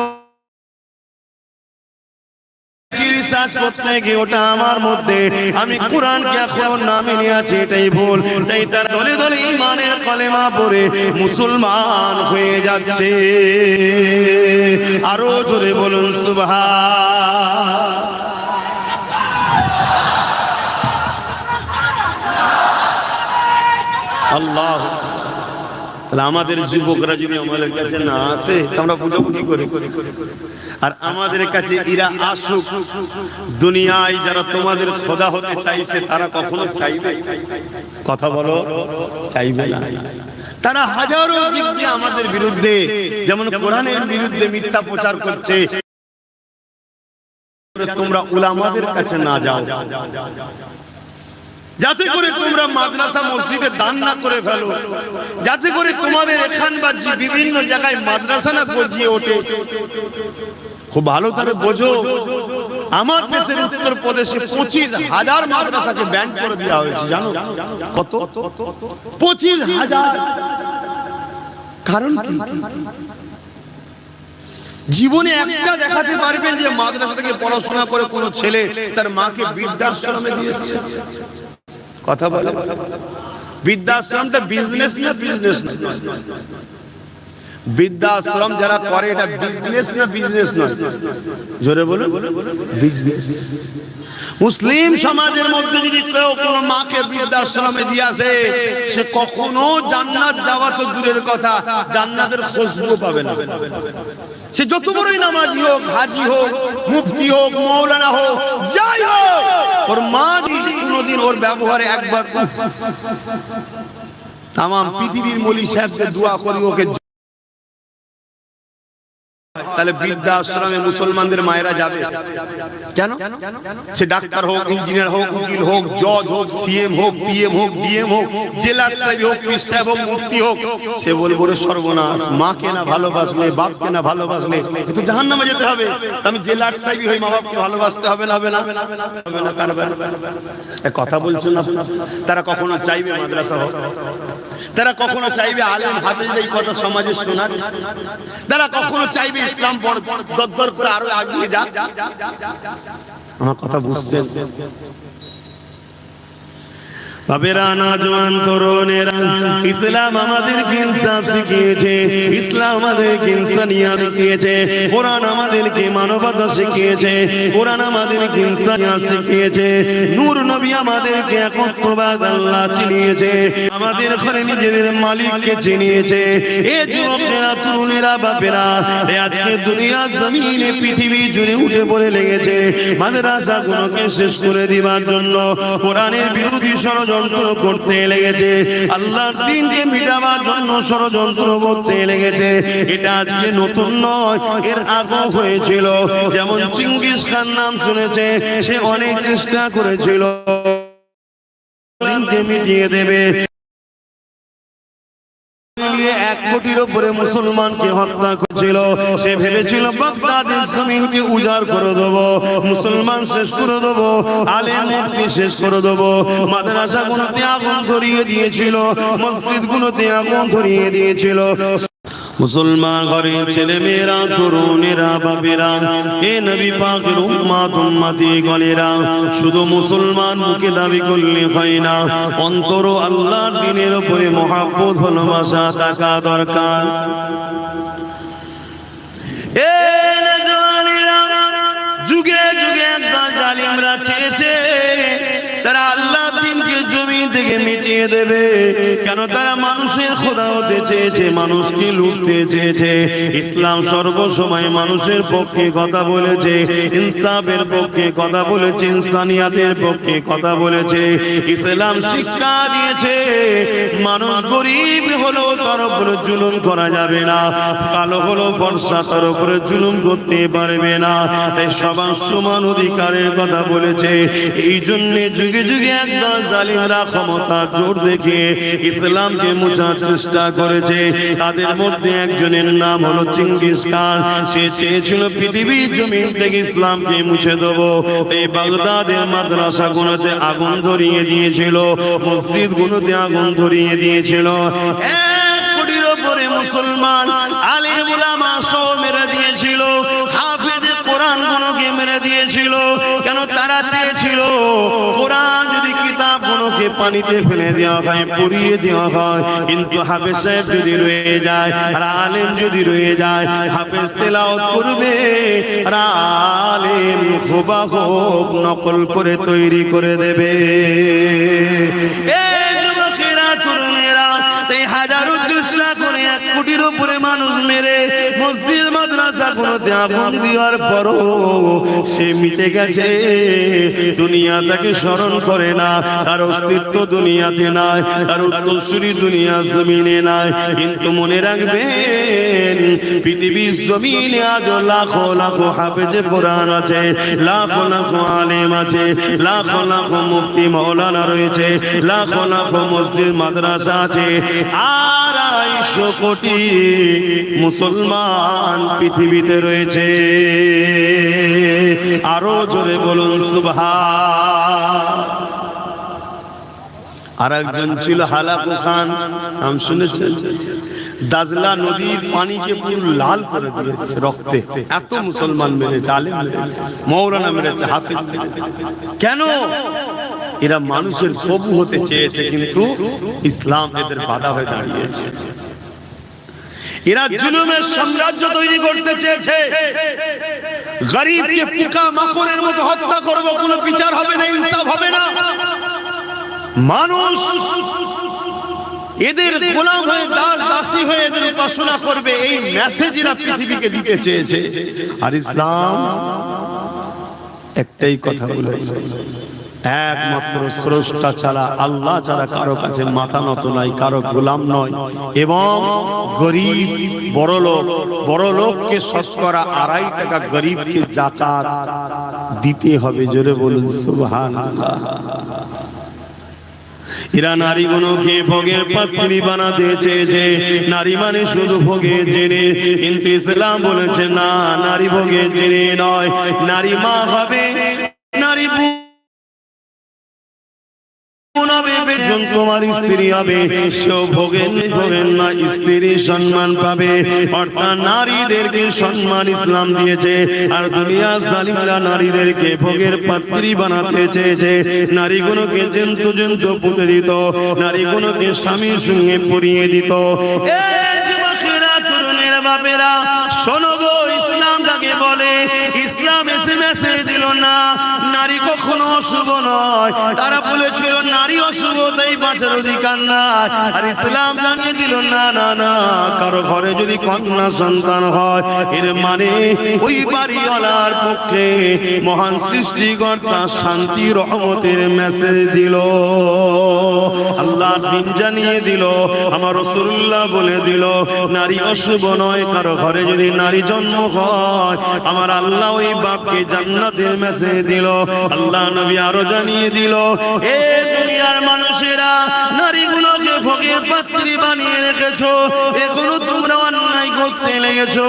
রিসার্চ করতে গিয়ে ওটা আমার মধ্যে, আমি কোরআনকে এখনো না মেনে আছি, এটাই ভুল। তাই তারা দলে দলে ঈমানের কলেমা পড়ে মুসলমান হয়ে যাচ্ছে। আরো জোরে বলুন সুবহান। আল্লাহ। তাহলে আমাদের যুবকরা যদি আমাদের কাছে না আসে, আমরা বুঝবো কি করে? আর আমাদের কাছে এরা আসুক। দুনিয়ায় যারা তোমাদের খোদা হতে চাইছে, তারা কখনো চাইবে? কথা বলো, চাইবে না। তারা হাজারো দিক দিয়ে আমাদের বিরুদ্ধে, যেমন কোরআনের বিরুদ্ধে মিথ্যা প্রচার করছে। তোমরা উলামাদের কাছে না যাও, যাতে করে তোমরা মাদ্রাসা মসজিদে দান না করে ফেলো, যাতে করে তোমাদের এখান বা বিভিন্ন জায়গায় মাদ্রাসা না গজিয়ে ওঠে। খুব ভালো করে বোঝো, আমার দেশের উত্তর প্রদেশে ২৫,০০০ মাদ্রাসাকে ব্যান করে দেওয়া হয়েছে। জানো কত? ২৫,০০০। কারণ কি? জীবনে একটা দেখাতে পারবেন যে মাদ্রাসা থেকে পড়াশোনা করে কোন ছেলে তার মাকে বৃদ্ধাশ্রমে দিয়েছে? কথা বলে। বৃদ্ধাশ্রমটা বিজনেস না? বিজনেস না। বৃদ্ধাশ্রম যারা করে এটা বিজনেস না? বিজনেস নয়। জোরে বলো, বিজনেস। মুসলিম সমাজের মধ্যে যদি কেউ কোন মাকে বৃদ্ধাশ্রমে দিয়েছে, সে কখনো জান্নাত যাওয়া তো দূরের কথা, জান্নাতের খুশবু পাবে না। সে যত বড়ই নামাজি হোক, হাজি হোক, মুফতি হোক, মাওলানা হোক, যাই হোক, ওর মা যদি কোনোদিন ওর ব্যবহারে একবার তাম পৃথিবীর মলি সাহেবকে দোয়া করি ওকে, তাহলে বৃদ্ধাশ্রমে মুসলমানদের মায়েরা যাবে কেন? সে ডাক্তার হোক, ইঞ্জিনিয়ার হোক, উকিল হোক, জজ হোক, সিএম হোক, পিএম হোক, ডিএম হোক, জেলার সাহেব হোক, পীর সাহেব হোক, মুফতি হোক, সে বলবো রে সর্বনাশ, মাকে না ভালোবাসলে, বাপকে না ভালোবাসলে কিন্তু জাহান্নামে যেতে হবে। আমি জেলার সাহেব হই, মা বাপকে ভালোবাসতে হবে না? হবে না? কথা বলছেন না? তারা কখনো চাইবে মাদ্রাসা হোক? তারা কখনো চাইবে আলেম হাফেজ এই কথা সমাজে শোনার? তারা কখনো চাইবে ইসলাম দরদর করে আরো এগিয়ে যাক? আমার কথা বুঝছেন? বাবেরা, নওজওয়ান তরুণেরা, ইসলাম আমাদেরকে ইনসাফ শিখিয়েছে, ইসলাম আমাদেরকে ইনসানিয়াত শিখিয়েছে, কোরআন আমাদেরকে মানবতা শিখিয়েছে, কোরআন আমাদেরকে ইনসানিয়াত শিখিয়েছে, নূর নবী আমাদেরকে একত্ববাদ আল্লাহ চিনিয়েছে, আমাদের ঘরে নিজেদের মালিককে চিনিয়েছে। এ যুবকেরা, তরুণেরা, বাপেরা, আজকে দুনিয়া জমিনে পৃথিবী জুড়ে উঠে পড়ে লেগেছে মাদ্রাসাগুলোকে শেষ করে দিবার জন্য, কোরআনের বিরোধী ষড়যন্ত্র ষড়যন্ত্র করতে লেগেছে, আল্লাহর দ্বীনকে মিটাবার জন্য ষড়যন্ত্র করতে লেগেছে। এটা আজকে নতুন নয়, এর আগেও হয়েছিল। যেমন চিঙ্গিস খান নাম শুনেছে, সে অনেক চেষ্টা করেছিল দ্বীনকে মিটিয়ে দেবে। 1 কোটির উপরে মুসলমানকে হত্যা করেছিল। সে ভেবেছিল বাগদাদের জমিনকে উজাড় করে দেবো, মুসলমান শেষ করে দেবো, আলেম মুফতি শেষ করে দেবো। মাদ্রাসাগুলোতে আগুন ধরিয়ে দিয়েছিল, মসজিদগুলোতে আগুন ধরিয়ে দিয়েছিল। মুসলমান ঘরের ছেলে মেয়েরা, তরুণেরা, বাবেরা, এ নবী পাকের উম্মত উম্মতি গণেরা, শুধু মুসলমান মুখে দাবি করলে হয় না, অন্তর আল্লাহর দ্বীনের উপরে মহব্বত ভালোবাসা থাকা দরকার। এ নওজওয়ানেরা, যুগে যুগে একদল জালিমরা চেয়েছে তারা আল্লাহর দ্বীনকে জমি থেকে মিটিয়ে দেবে। কেন? তারা মানুষের খোদা হতে চেয়েছে, মানুষকে লুটতে চেয়েছে। ইসলাম সর্বসময় মানুষের পক্ষে কথা বলেছে, ইনসাফের পক্ষে কথা বলেছে, ইনসানিয়াতের পক্ষে কথা বলেছে। ইসলাম শিক্ষা দিয়েছে মানুষ গরিব হলো তার উপরে জুলুম করা যাবে না, কালো হলো ফর্সা তার উপরে জুলুম করতে পারবে না। তাই সবার সমান অধিকারের কথা বলেছে। এই জন্য যুগে যুগে একদল জালিমরা ক্ষমতার জোর দেখিয়ে ইসলামকে মুছার চেষ্টা করেছে। তাদের মধ্যে একজনের নাম হলো চিঙ্গিস খান। সে চেয়েছিল পৃথিবীর জমিন থেকে ইসলামকে মুছে দেবো। এই বাগদাদের মাদ্রাসাগুলোতে আগুন ধরিয়ে দিয়েছিল, মসজিদগুলোতে আগুন ধরিয়ে দিয়েছিল। 1 কোটির উপরে মুসলমান আলেম উলামা সহ মেরে দিয়েছিল, হাফেজে কোরআন গুলোকে মেরে দিয়েছিল। কেন? তারা চেয়েছিল কোরআন যদি কিতাব গুলোকে পানিতে ফেলে দেওয়া হয়, পুড়িয়ে দেওয়া হয়, কিন্তু হাফেজ সাহেব যদি রয়ে যায় আর আলেম যদি রয়ে যায়, হাফেজ তেলাওয়াত করবে আর আলেম হুবহু নকল করে তৈরি করে দেবে। এই যুবকেরা, তরুণেরা, তাই হাজারো চেষ্টা করে 1 কোটির উপরে মানুষ মেরে মসজিদ মাদ্রাসা গুলোতে আগুন দেওয়ার পরও সে মিটে গেছে। দুনিয়া তাকে স্মরণ করে না, তার অস্তিত্ব দুনিয়াতে নাই, তার উত্তরসূরি দুনিয়া জমিনে নাই। কিন্তু মনে রাখবেন, পৃথিবীর জমিনে আজ লাখো লাখো হাফেজে কোরআন আছে, লাখো লাখো আলেম আছে, লাখো লাখো মুফতি মাওলানা রয়েছে, লাখো লাখো মসজিদ মাদ্রাসা আছে। 250 কোটি মুসলমান পৃথিবীতে রয়েছে। আরো জোরে বলুন সুবহান। আর একজন ছিল হালাকু খান, নাম শুনেছেন? দাজলা নদীর পানিকে পুরো লাল করে দিয়েছে রক্তে। এত মুসলমান মেরেছে, আলেম মেরেছে, মাওলানা মেরেছে, হাফেজ মেরেছে। কেন? এরা মানুষের প্রভু হতে চেয়েছে, কিন্তু ইসলাম এদের বাধা হয়ে দাঁড়িয়েছে। এরা জুলুমের সাম্রাজ্য তৈরি করতে চেয়েছে। গরিবকে পোকা মাকড়ের মতো হত্যা করব, কোনো বিচার হবে না, ইনসাফ হবে না। মানুষ এদের গোলাম হয়ে, দাস দাসী হয়ে এদের উপাসনা করবে, এই মেসেজ এরা পৃথিবীকে দিতে চেয়েছে। আর ইসলাম একটাই কথা বলেছে, একমাত্র স্রষ্টা ছাড়া, আল্লাহ ছাড়া কারো কাছে মাথা নত নাই, কারো গোলাম নয়। এবং গরিব বড় লোককে শতকরা 2.5 টাকা গরিবকে যাকাত দিতে হবে। জোরে বলুন সুবহানাল্লাহ। এরা নারীগুলোকে ভোগের পাত্রী বানাতে চেয়েছে। নারী মানে শুধু ভোগের জেনে, কিন্তু ইসলাম বলেছে না, নারী ভোগের জেনে নয়, নারী মা হবে, নারী তোমার স্ত্রী হবে, সেও ভোগেন না, স্ত্রী সম্মান পাবে। অর্থাৎ নারীদেরকে সম্মান ইসলাম দিয়েছে। আর দুনিয়া জালিমরা নারীদেরকে ভোগের পাত্রী বানাতে চেয়েছে। নারীগুলোকে জন্তু পুঁতে দিত, নারীগুলোকে স্বামীর সঙ্গে পরিয়ে দিত। এই যুবকেরা, তরুণের বাপেরা, শোনো গো, ইসলাম কাকে বলে? ইসলাম ইসলাম এসে মেসেজ দিল না নারী কখনো অশুভ নয়। তারা বলেছিল নারী অশুভ, তাই বাঁচার অধিকার নাই। আর ইসলাম জানিয়ে দিল না না না, কারো ঘরে যদি কন্যা সন্তান হয় এর মানে ওই বাড়িওয়ালার পক্ষে মহান সৃষ্টিকর্তা শান্তি রহমতের মেসেজ দিল। আল্লাহ দিন জানিয়ে দিল, আমার রাসূলুল্লাহ বলে দিল নারী অশুভ নয়। কারো ঘরে যদি নারী জন্ম হয় আমার আল্লাহ ওই বাপকে জান্নাতের মেসেজ দিল। আল্লাহ নবী আরো জানিয়ে দিল, এ দুনিয়ার মানুষেরা নারীগুলোকে ভোগের পাত্রী বানিয়ে রেখেছো, এগুলো তোমরা অন্যায় করতে লেগেছো।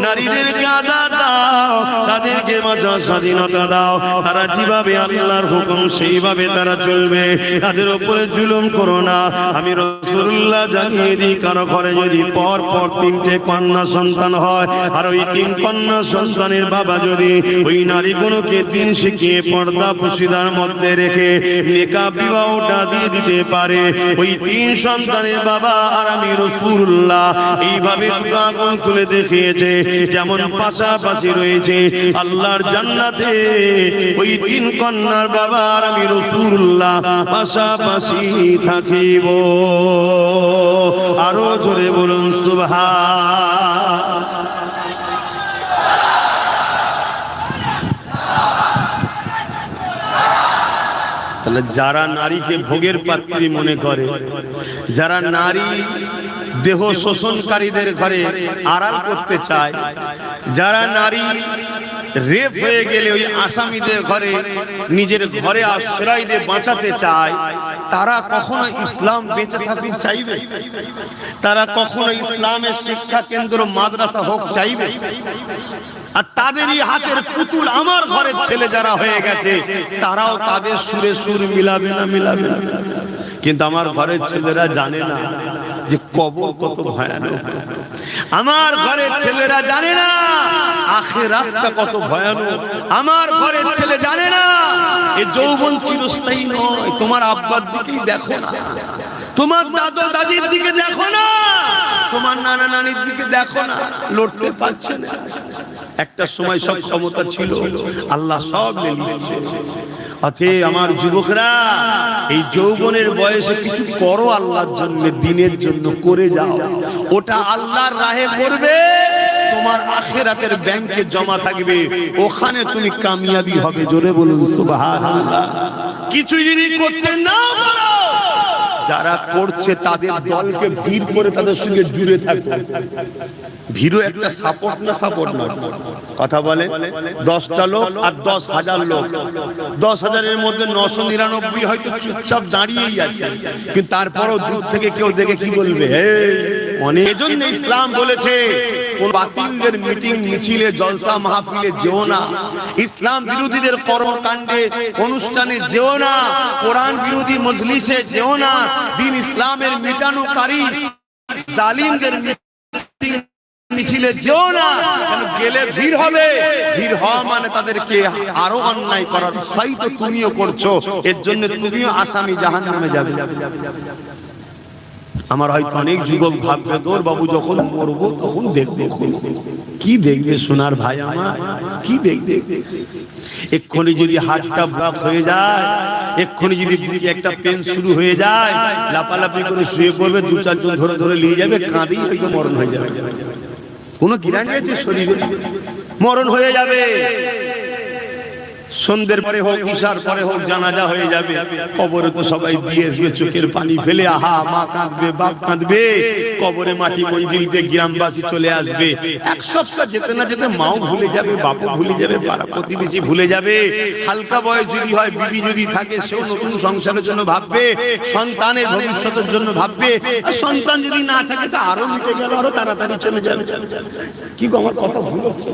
নারীদেরকে আজাদ দাও, তাদেরকে বাঁচার স্বাধীনতা দাও। তারা যেভাবে আল্লাহর হুকুম সেইভাবে তারা চলবে, তাদের উপরে জুলুম করো না। আমি রাসূলুল্লাহ জানিয়ে দিই, কারো ঘরে যদি পর পর 3টে কন্যা সন্তান হয় আর ওই 3 কন্যা সন্তানের বাবা যদি ওই নারীগুলোকে দিন শিখিয়ে পর্দা পশিদার মধ্যে রেখে নিকাহ বিবাহটা দিয়ে দিতে পারে, ওই 3 সন্তানের বাবা আর আমি রাসূলুল্লাহ এইভাবে দুটো আগুন তুলে দেখিয়েছে যেমন পাশাপাশি রয়েছে আল্লাহর জান্নাতে। ওই 3 কন্যার বাবা আর আমি রাসূলুল্লাহ পাশাপাশি থাকিব। আরো জোরে বলুন সুবহান। তাহলে যারা নারীকে ভোগের পাত্রী মনে করে, যারা নারী দেহ শোষণকারীদের ঘরে আড়াল করতে চায়, যারা নারী রেপ হয়ে গেলে ওই আসামিদের ঘরে নিজের ঘরে আশ্রয় দিয়ে বাঁচাতে চায়, তারা কখনো ইসলাম বেঁচে থাকতে চাইবে? তারা কখনো ইসলামের শিক্ষা কেন্দ্র মাদ্রাসা হোক চাইবে? আর তাদেরই হাতের পুতুল আমার ঘরের ছেলে যারা হয়ে গেছে তারাও তাদের সুরে সুর মিলাবে না, মিলাবে না। কিন্তু আমার ঘরের ছেলেরা জানে না যে কবর কত ভয়ানক। আমার ঘরের ছেলেরা জানে না আখিরাতটা কত ভয়ানক। আমার ঘরের ছেলে জানে না এই যৌবন চিরস্থায়ী নয়। তোমার আব্বার দিকেই দেখো না, তোমার দাদা দাদির দিকে দেখো না, তোমার নানা নানির দিকে দেখো না, লড়তে পারছে না। একটা সময় সব ক্ষমতা ছিল, আল্লাহ সব নিয়েছে। অতএব আমার যুবকরা এই যৌবনের বয়সে কিছু করো আল্লাহর জন্য, দিনের জন্য করে যাও। ওটা আল্লাহর রাহে করবে, তোমার আখিরাতের ব্যাংকে জমা থাকবে, ওখানে তুমি কামিয়াবি হবে। জোরে বলুন সুবহানাল্লাহ। কিছু যদি করতে না পারো, যারা করছে তাদের দলকে ভিড় করে তাদের সঙ্গে জুড়ে থাকবে। ভিড়ও একটা সাপোর্ট না, সাপোর্ট না। কথা বলে 10টা লোক আর 10,000 লোক, 10,000-এর মধ্যে 999 হয়তো চুপচাপ দাঁড়িয়েই আছে, কিন্তু তারপরও দূর থেকে কেউ দেখে কি বলবে? অনেক জন্য ইসলাম বলেছে কোন বাতিলদের মিটিং মিছিলে জলসা মাহফিলে যেও না, ইসলাম বিরোধীদের কর্মকাণ্ডে অনুষ্ঠানে যেও না, কোরআন বিরোধী মজলিসে যেও না, দিন ইসলামের মিটানোকারী জালিমদের মিটিং মিছিলে যেও না। কারণ গেলে ভিড় হবে, ভিড় হওয়া মানে তাদেরকে আরো অন্যায় করার উৎসাহিত তো তুমিও করছো, এর জন্য তুমিও আসামি জাহান্নামে যাবে। আমার হয়তো অনেক যুবক ভাববে তোর বাবু যখন মরবো তখন দেখবে। কি দেখবে সোনার ভাই আমার, কি দেখবে? এক্ষুনি যদি হাতটা ব্লক হয়ে যায়, এক্ষুনি যদি বুকে একটা পেন শুরু হয়ে যায়, লাপালাপি করে শুয়ে পড়বে, 2-4 জন ধরে ধরে নিয়ে যাবে, কাঁদেই হয়তো মরণ হয়ে যাবে। কোনো গিরানি আছে শরীরে? মরণ হয়ে যাবে। সন্ধ্যের পরে হোক, ঈশার পরে হোক, জানাজা হয়ে যাবে। কবরে তো সবাই দিয়ে আসবে চোখের পানি ফেলে, আহা মা কাঁদবে, বাপ কাঁদবে, কবরে মাটি মঞ্জিলতে গ্রামবাসী চলে আসবে। 1 সপ্তাহ যেতে না যেতে মাও ভুলে যাবে, বাপও ভুলে যাবে, পাড়া প্রতিবেশী ভুলে যাবে। হালকা বয়স যদি হয়, বিবি যদি থাকে, সেও নতুন সংসারের জন্য ভাববে, সন্তানের ভবিষ্যতের জন্য ভাববে। আর সন্তান যদি না থাকে তা আরো মিটে গেল, আরো তাড়াতাড়ি চলে যাবে। কি গো আমার কথা ভুল হচ্ছে?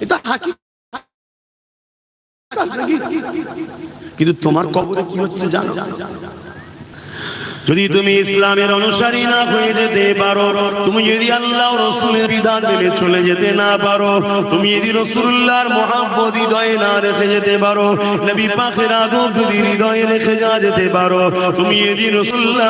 এটা হাকি। কিন্তু তোমার কবরে কি হচ্ছে জানো? যদি তুমি ইসলামের অনুসারী না হয়ে যেতে পারো, তুমি যদি আল্লাহ রাসূলের বিধান মেনে চলে যেতে না পারো, তুমি যদি রাসূলুল্লাহর মুহাব্বত হৃদয়ে না রেখে যেতে পারো, নবী পাকের আদব যদি হৃদয়ে রেখে যেতে পারো, তুমি যদি রাসূলুল্লাহ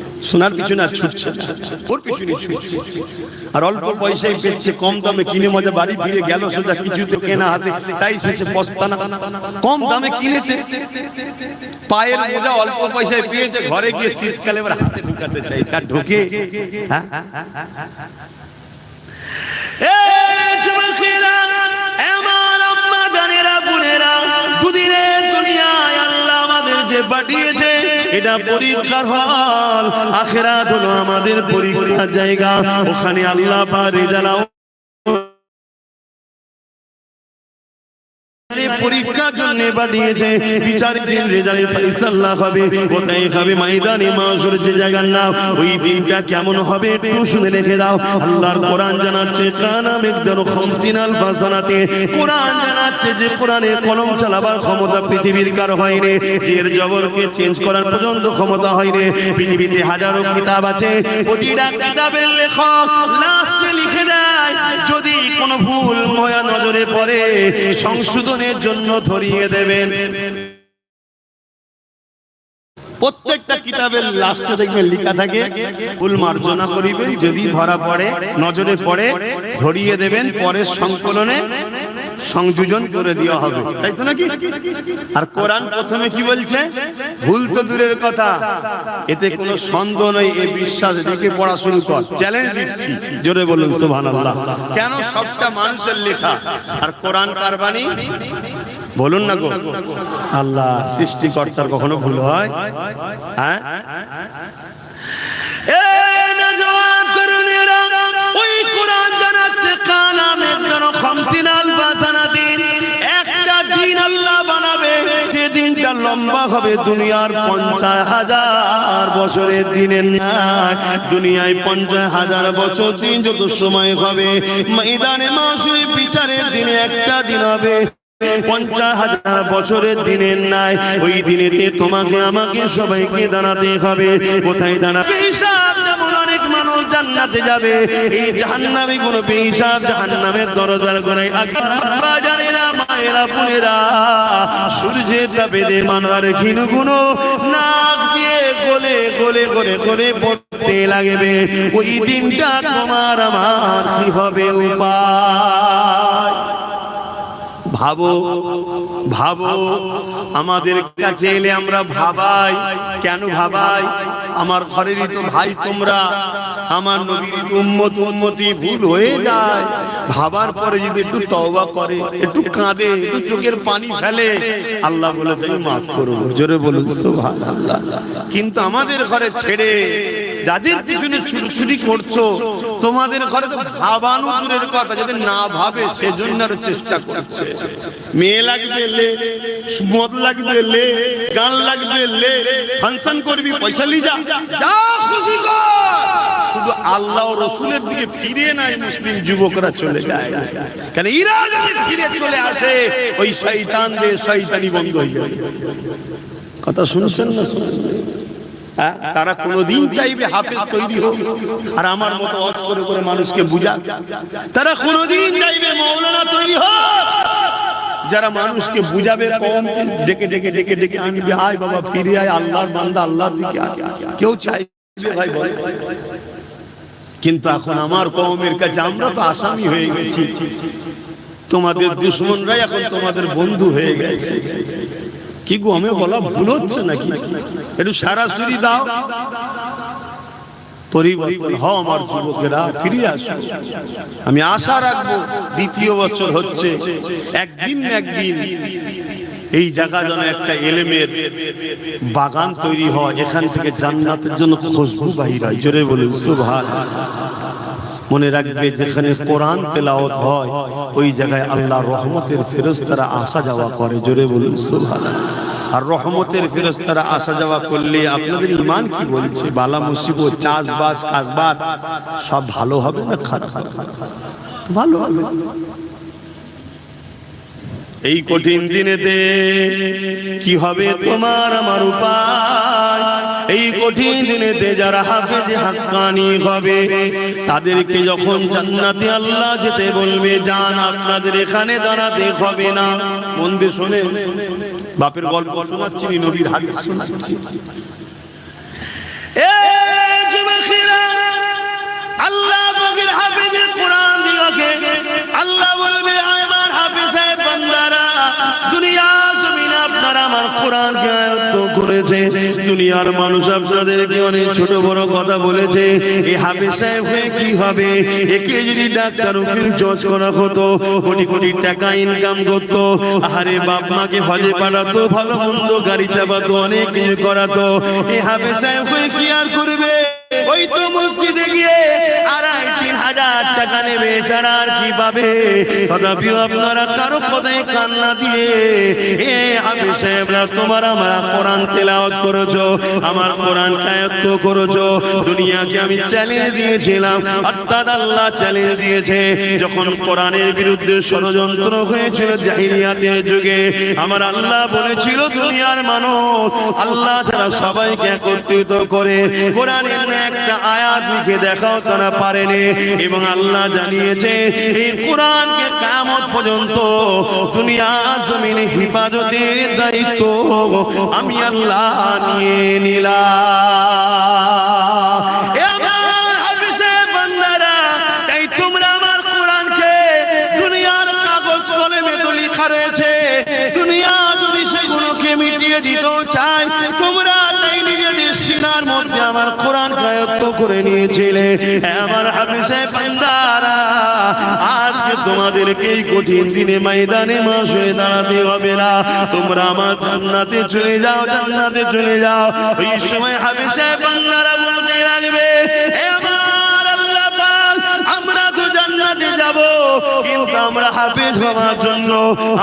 সোনার পিছনে আর ছুটছে না, ওর পিছনে ছুটছে। আর অল্প পয়সায় পেচ্ছে, কম দামে কিনে মজা বাড়ি ফিরে গেল, সোজা কিছু তো কেনা আছে, তাই শেষে পস্তানা। কম দামে কিনেছে, পায়ের মোজা অল্প পয়সায় পেয়েছে, ঘরে গিয়ে শীতকালে এবার হাতে ঢুকাতে চাই, তার ঢোকে। হ্যাঁ, দুদিনের দুনিয়ায় আল্লাহ আমাদের যে পাঠিয়েছে, এটা পরীক্ষার হল। আখিরাত হলো আমাদের পরীক্ষার জায়গা। ওখানে আল্লাহ পাক রেজাল্ট পরীক্ষার জন্য পাঠিয়েছে, বিচারের দিন রেজাল্টের ফয়সালা হবে। কোথায় হবে? ময়দানে মাশর, যে জায়গার নাম। ওই দিনটা কেমন হবে একটু শুনে রেখে দাও। আল্লাহর কোরআন জানাচ্ছে, কানা মিকদারু 50 আলফা সানাতে। কোরআন জানাচ্ছে যে কোরআনে কলম চালাবার ক্ষমতা পৃথিবীর কার হয়নি, জের জবরকে চেঞ্জ করার পর্যন্ত ক্ষমতা হয়নি। পৃথিবীতে হাজারো কিতাব আছে, প্রতিটা কিতাবের লেখক লাস্টে লিখে দেয়, যদি কোনো ভুল ময়া নজরে পড়ে সংশোধনের জন্য ধরিয়ে দেবেন। প্রত্যেকটা কিতাবের লাস্টে দেখবেন লেখা থাকে, ভুল মার্জনা করিবেন, যদি ধরা পড়ে নজরে পড়ে ধরিয়ে দেবেন, পরের সংকলনে সংযোজন করে দেওয়া হবে, তাই তো নাকি? আর কোরআন প্রথমে কি বলছে? ভুল তো দূরের কথা, এতে কোনো সন্দেহ নেই, এই বিশ্বাস রেখে পড়া শুরু কর। চ্যালেঞ্জ দিচ্ছি, জোরে বলুন সুবহানাল্লাহ। কেন? সবটা মানুষের লেখা, আর কোরআন কার বাণী? বলুন না গো। আল্লাহ সৃষ্টিকর্তার কখনো ভুল হয়? হ্যাঁ, ওই কোরআন জানাচ্ছে, কানা মিকদারু 50 আলফা সানাতিন। একটা দিন আল্লাহ বানাবে, যে দিনটা লম্বা হবে দুনিয়ার 50,000 বছরের দিনের ন্যায়। দুনিয়ায় 50,000 বছর দিন যত সময় হবে, ময়দানে মাশরে বিচারের দিনে একটা দিন হবে 50,000 বছরের দিনের নাই। ওই দিনেতে তোমাকে আমাকে সবাইকে দাঁড়াতে হবে। কোথায় দাঁড়াবে? হিসাব। যেমন অনেক মানুষ জান্নাতে যাবে, এই জাহান্নামী কোন বেহিসাব জাহান্নামের দরজার গোড়ায় বাজারেরা, মায়েরা, বোনেরা, সূর্যের তাপে মানার ক্ষীণগুলো নাক দিয়ে গলে গলে গলে গলে পড়তে লাগবে। ওই দিনটা তোমার আমার কি হবে উপায়? ভাবো, ভাবো। আমাদের কাছে এলে আমরা ভাবাই, কেন ভাবাই? আমার ঘরেরই তো ভাই তোমরা, আমার নবীর উম্মত, উম্মতি ভুল হয়ে যায়। ভাবার পরে যদি একটু তওবা করে, একটু কাঁদে, একটু চোখের পানি ফেলে, আল্লাহ বলেছে মাফ করব। জোরে বলুন সুবহানাল্লাহ। কিন্তু আমাদের ঘরে ছেড়ে যাদের পিছনে ছুটছুটি করছো, তোমাদের ঘরে তো ভাবানো দূরের কথা, যদি না ভাবে সেজন্য আরো চেষ্টা করছে। মেয়ে লাগবে লে, মদ লাগবে লে, গান লাগবে লে, ফাংশন করবি, পয়সা লি, যা যা খুশি কর। শুধু আল্লাহ ও রাসূলের দিকে ফিরে নাই মুসলিম যুবকরা চলে যায়। কারণ এরা যদি ফিরে চলে আসে, ওই শয়তানদের শয়তানি বন্ধ হয়ে যাবে। কথা শুনছেন না? তারা কোনদিন চাইবে হাফেজ তৈরি হোক আর আমার মতো ওয়াজ করে করে মানুষকে বুঝা। তারা কোনদিন চাইবে মাওলানা তৈরি হোক, যারা মানুষকে বুঝাবে, কওমকে ডেকে ডেকে ডেকে ডেকে আনবে, আয় বাবা ফিরে আয়, আল্লাহর বান্দা আল্লাহর দিকে আয়। কেউ চাইবে ভাই বলে? কিন্তু এখন আমার কওমের কাছে আমরা তো আসামি হয়ে গেছি, তোমাদের দুশমনরাই এখন তোমাদের বন্ধু হয়ে গেছে। কি গো, আমি বলা ভুল হচ্ছে নাকি? একটু সরাসরি দাও, পরিবর্তন হও আমার যুবকেরা, ফিরে আসো। আমি আশা রাখবো, দ্বিতীয় বছর হচ্ছে, একদিন না একদিন এই জায়গা যেন একটা ইলমের বাগান তৈরি হয়, এখান থেকে জান্নাতের জন্য খুশবু বাহির হয়। জোরে বলুন সুবহানাল্লাহ। মনে রাখবে, যেখানে কোরআন তেলাওয়াত হয় ওই জায়গায় আল্লাহর রহমতের ফেরেশতারা আসা যাওয়া করে। জোরে বলুন সুবহানাল্লাহ। আর রহমতের ফেরেশতারা আসা যাওয়া করলে আপনাদের ঈমান কি বলছে? বালা মুসিবত, চাষবাস, কাজবাজ সব ভালো হবে না খারাপ? ভালো হবে। এই কঠিন দিনেতে কি হবে তোমার আমার উপায়? এই কঠিন দিনেতে যারা হাফেজে হাক্কানি হবে, তাদেরকে যখন জান্নাতে আল্লাহ যেতে বলবে, জান আপনাদের এখানে দাঁড়াতে হবে না। মন দিয়ে শোনে, বাপের গল্প শোনাচ্ছি, নবীর হাদিস শোনাচ্ছি। আপনারা আমার কোরআনকে আয়ত্ত করেছে। দুনিয়ার মানুষ আপনাদেরকে অনেক ছোট বড় কথা বলেছে। এই হাফেজ সাহেব হয়ে কি হবে? একে যদি ডাক্তার উকিল জজ করা হতো, কোটি কোটি টাকা ইনকাম করতো, আরে বাপ মাকে হজে পাঠাতো, ভালো মন্দ গাড়ি চাপাতো, অনেক কিছু করাতো। এই হাফেজ সাহেব হয়ে কি আর করবে? ওই তো মসজিদে গিয়ে 2,500-3,000 টাকা নেবে, ছাড়া আর কি পাবে? তথাপিও আপনারা কারো কথায় কান্না দিয়ে এ হাফেজ সাহেবরা তোমার আমার কোরআন তেলাওয়াত করেছো, আমার কোরআন আয়াত্ত করেছো। দুনিয়াকে আমি চ্যালেঞ্জ দিয়েছিলাম, অর্থাৎ আল্লাহ চ্যালেঞ্জ দিয়েছে। যখন কোরআনের বিরুদ্ধে ষড়যন্ত্র হয়েছিল জাহিলিয়াতের যুগে, আমার আল্লাহ বলেছিল দুনিয়ার মানুষ আল্লাহ ছাড়া সবাইকে একত্রিত করে কোরআনের একটা আয়াত লিখে দেখাও, তারা পারেনি। এবং আল্লাহ জানিয়েছে এই কোরআনকে কিয়ামত পর্যন্ত দুনিয়া জমিনে হিফাজতের দায়িত্ব আমি আল্লাহ নিয়ে নিলাম। এ আমার হাফেজে বান্দারা, তাই তোমরা আমার কোরআনকে দুনিয়ার কাগজ কলমে তো লেখা রয়েছে, দুনিয়া যদি সেগুলোকে মিটিয়ে দিতেও চায়, তোমরা তাই নিজেদের সিনার মধ্যে আমার কোরআন আয়ত্ত করে নিয়েছিলে। আমার হাফেজে বান্দারা, আজকে তোমাদেরকে এই কঠিন দিনে ময়দানে মাশরে দাঁড়াতে হবে না, তোমরা আমার জান্নাতে চলে যাও, জান্নাতে চলে যাও। এই সময় হাফেজে বান্দারা বলতে লাগবে, এ আমার আল্লাহ পাক, আমরা তো জান্নাতে যাব, কিন্তু আমরা হাফেজ হওয়ার জন্য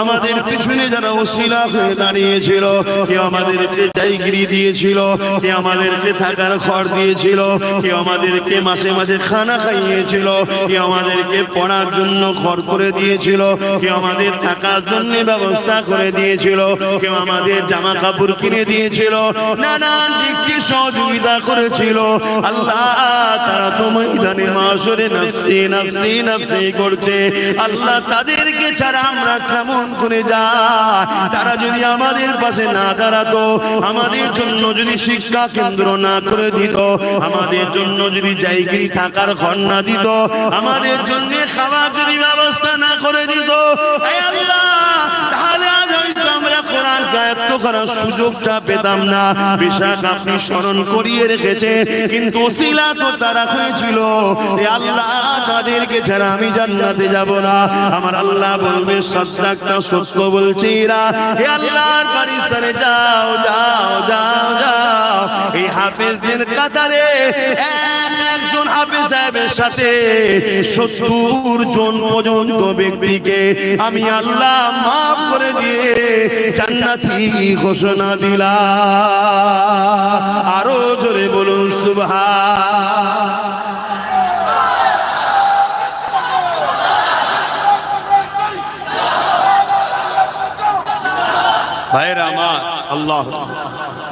আমাদের পিছনে যারা ওসিলা হয়ে দাঁড়িয়েছিল, কেউ আমাদেরকে জায়গিরি দিয়েছিল, কেউ আমাদেরকে থাকার ঘর দিয়েছিল, কেউ আমাদেরকে মাসে মাসে খানা খাইয়েছিল, কেউ আমাদেরকে পড়ার জন্য ঘর করে দিয়েছিল, কেউ আমাদের থাকার জন্য ব্যবস্থা করে দিয়েছিল, কেউ আমাদের জামা কাপড় কিনে দিয়েছিল, নানান দিক দিয়ে সহযোগিতা করেছিল। আল্লাহ তারা তো ময়দানে মাশরে নফসি নফসি নফসি করছে। আল্লাহ তাদেরকে ছাড়া আমরা কেমন করে যাই? তারা যদি আমাদের পাশে না দাঁড়াতো, আমাদের জন্য যদি শিক্ষা কেন্দ্র না করে দিত, আমাদের জন্য যদি জায়গায় থাকার ঘর না দিত, আমাদের জন্য খাবার যদি ব্যবস্থা না করে দিত, আল্লাহ, তাহলে আজ হয়তো আমরা কোরআন আয়াত্ত করার সুযোগটা পেতাম না। বেশক আপনি স্মরণ করিয়ে রেখেছে, কিন্তু ওসিলা তো তারা হয়েছিল। আল্লাহ তাদেরকে ছাড়া আমি জান্নাতে যাব না। আমার আল্লাহ বলবে সত্যাটা সত্য বলছি না, হে আল্লাহর ফেরেশতারা যাও যাও যাও যাও, এই হাফেজদের কাতারে একজন হাফেজ সাহেবের সাথে 70 জন পর্যন্ত ব্যক্তিকে আমি আল্লাহ মাফ করে দিয়ে জান্নাতি ঘোষণা দিলাম। আরো জোরে বলুন সুবহান। ভাইরা আমার, আল্লাহ,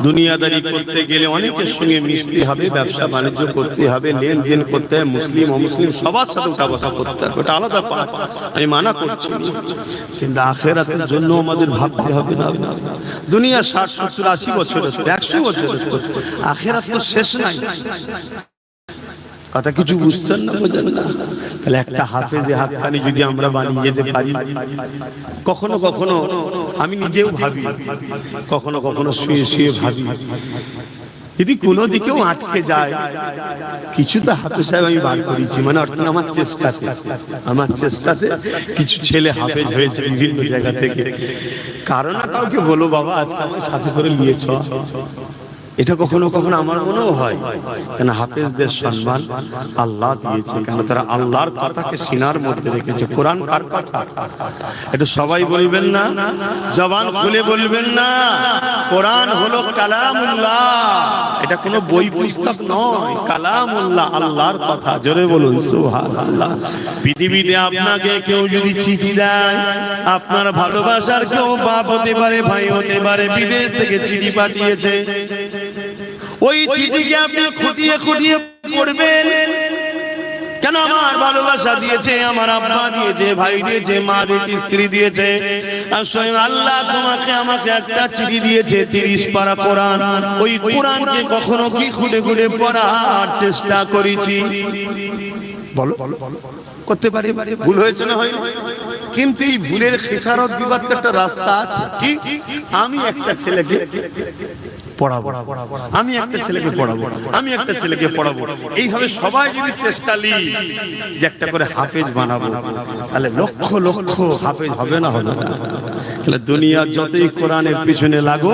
দুনিয়াদারি করতে গেলে অনেকের সঙ্গে মিশতে হবে, ব্যবসা বাণিজ্য করতে হবে, লেনদেন করতে হবে, মুসলিম অমুসলিম সবার সাথে উঠা বসা করতে হবে, ওটা আলাদা পাঠ, আমি মানা করছি। কিন্তু আখিরাতের জন্য আমাদের ভাবতে হবে না। দুনিয়া 60, 70, 80 বছর, 100 বছর, আখিরাত তো শেষ নাই। কথা কিছু বুঝছেন না, বোঝেন না? তাহলে একটা হাফেজে হাক্কানি যদি আমরা বানিয়ে যেতে পারি, কখনো কখনো আমি নিজেও ভাবি, কখনো কখনো শুয়ে শুয়ে ভাবি, যদি কোনো দিকেও আটকে যায়, কিছু তো হাফেজ সাহেব আমি বার করেছি, মানে অর্থাৎ আমার চেষ্টাতে কিছু ছেলে হাফেজ হয়েছে বিভিন্ন জায়গা থেকে। কারণ কাউকে বলো বাবা আজকে আমার সাথে করে নিয়েছ, এটা কখনো কখনো আমার মনেও হয়, কেন হাফেজদের সম্মান আল্লাহ দিয়েছে, কেন তারা আল্লাহর কথাকে সিনার মধ্যে রেখেছে। কোরআন কার কথা? এটা সবাই বলবেন না, জবান খুলে বলবেন না। কোরআন হলো কালামুল্লাহ, এটা কোনো বই পুস্তক নয়, কালামুল্লাহ, আল্লাহর কথা। জোরে বলুন সুবহানাল্লাহ। পৃথিবীতে আপনাকে কেউ যদি চিঠি দেয়, আপনার ভালোবাসার কেউ বাপ হতে পারে, ভাই হতে পারে, বিদেশ থেকে চিঠি পাঠিয়েছে, ওই চিঠিকে আপনি খুঁটিয়ে খুঁটিয়ে পড়বেন। কেন? আমার ভালোবাসা দিয়েছে, আমার আব্বা দিয়েছে, ভাই দিয়েছে, মা দিয়েছে, স্ত্রী দিয়েছে, আর স্বয়ং আল্লাহ তোমাকে আমাকে একটা চিঠি দিয়েছে, 30 পারা কোরআন। ওই কোরআনকে কখনো কি খুঁটে খুঁটে পড়ার চেষ্টা করেছি? বলো করতে পারি, ভুল হয়েছে না হয়, কিন্তু এই ভুলের খেসারত দিবার তো একটা রাস্তা আছে। কি? আমি একটা ছেলেকে পড়াবো, আমি একটা ছেলেকে পড়াবো, আমি একটা ছেলেকে পড়াবো, এইভাবে সবাই যদি চেষ্টা নিই যে একটা করে হাফেজ বানাবো, তাহলে লক্ষ লক্ষ হাফেজ হবে না? হবে না? তাহলে দুনিয়ার যতই কোরআনের পিছনে লাগো,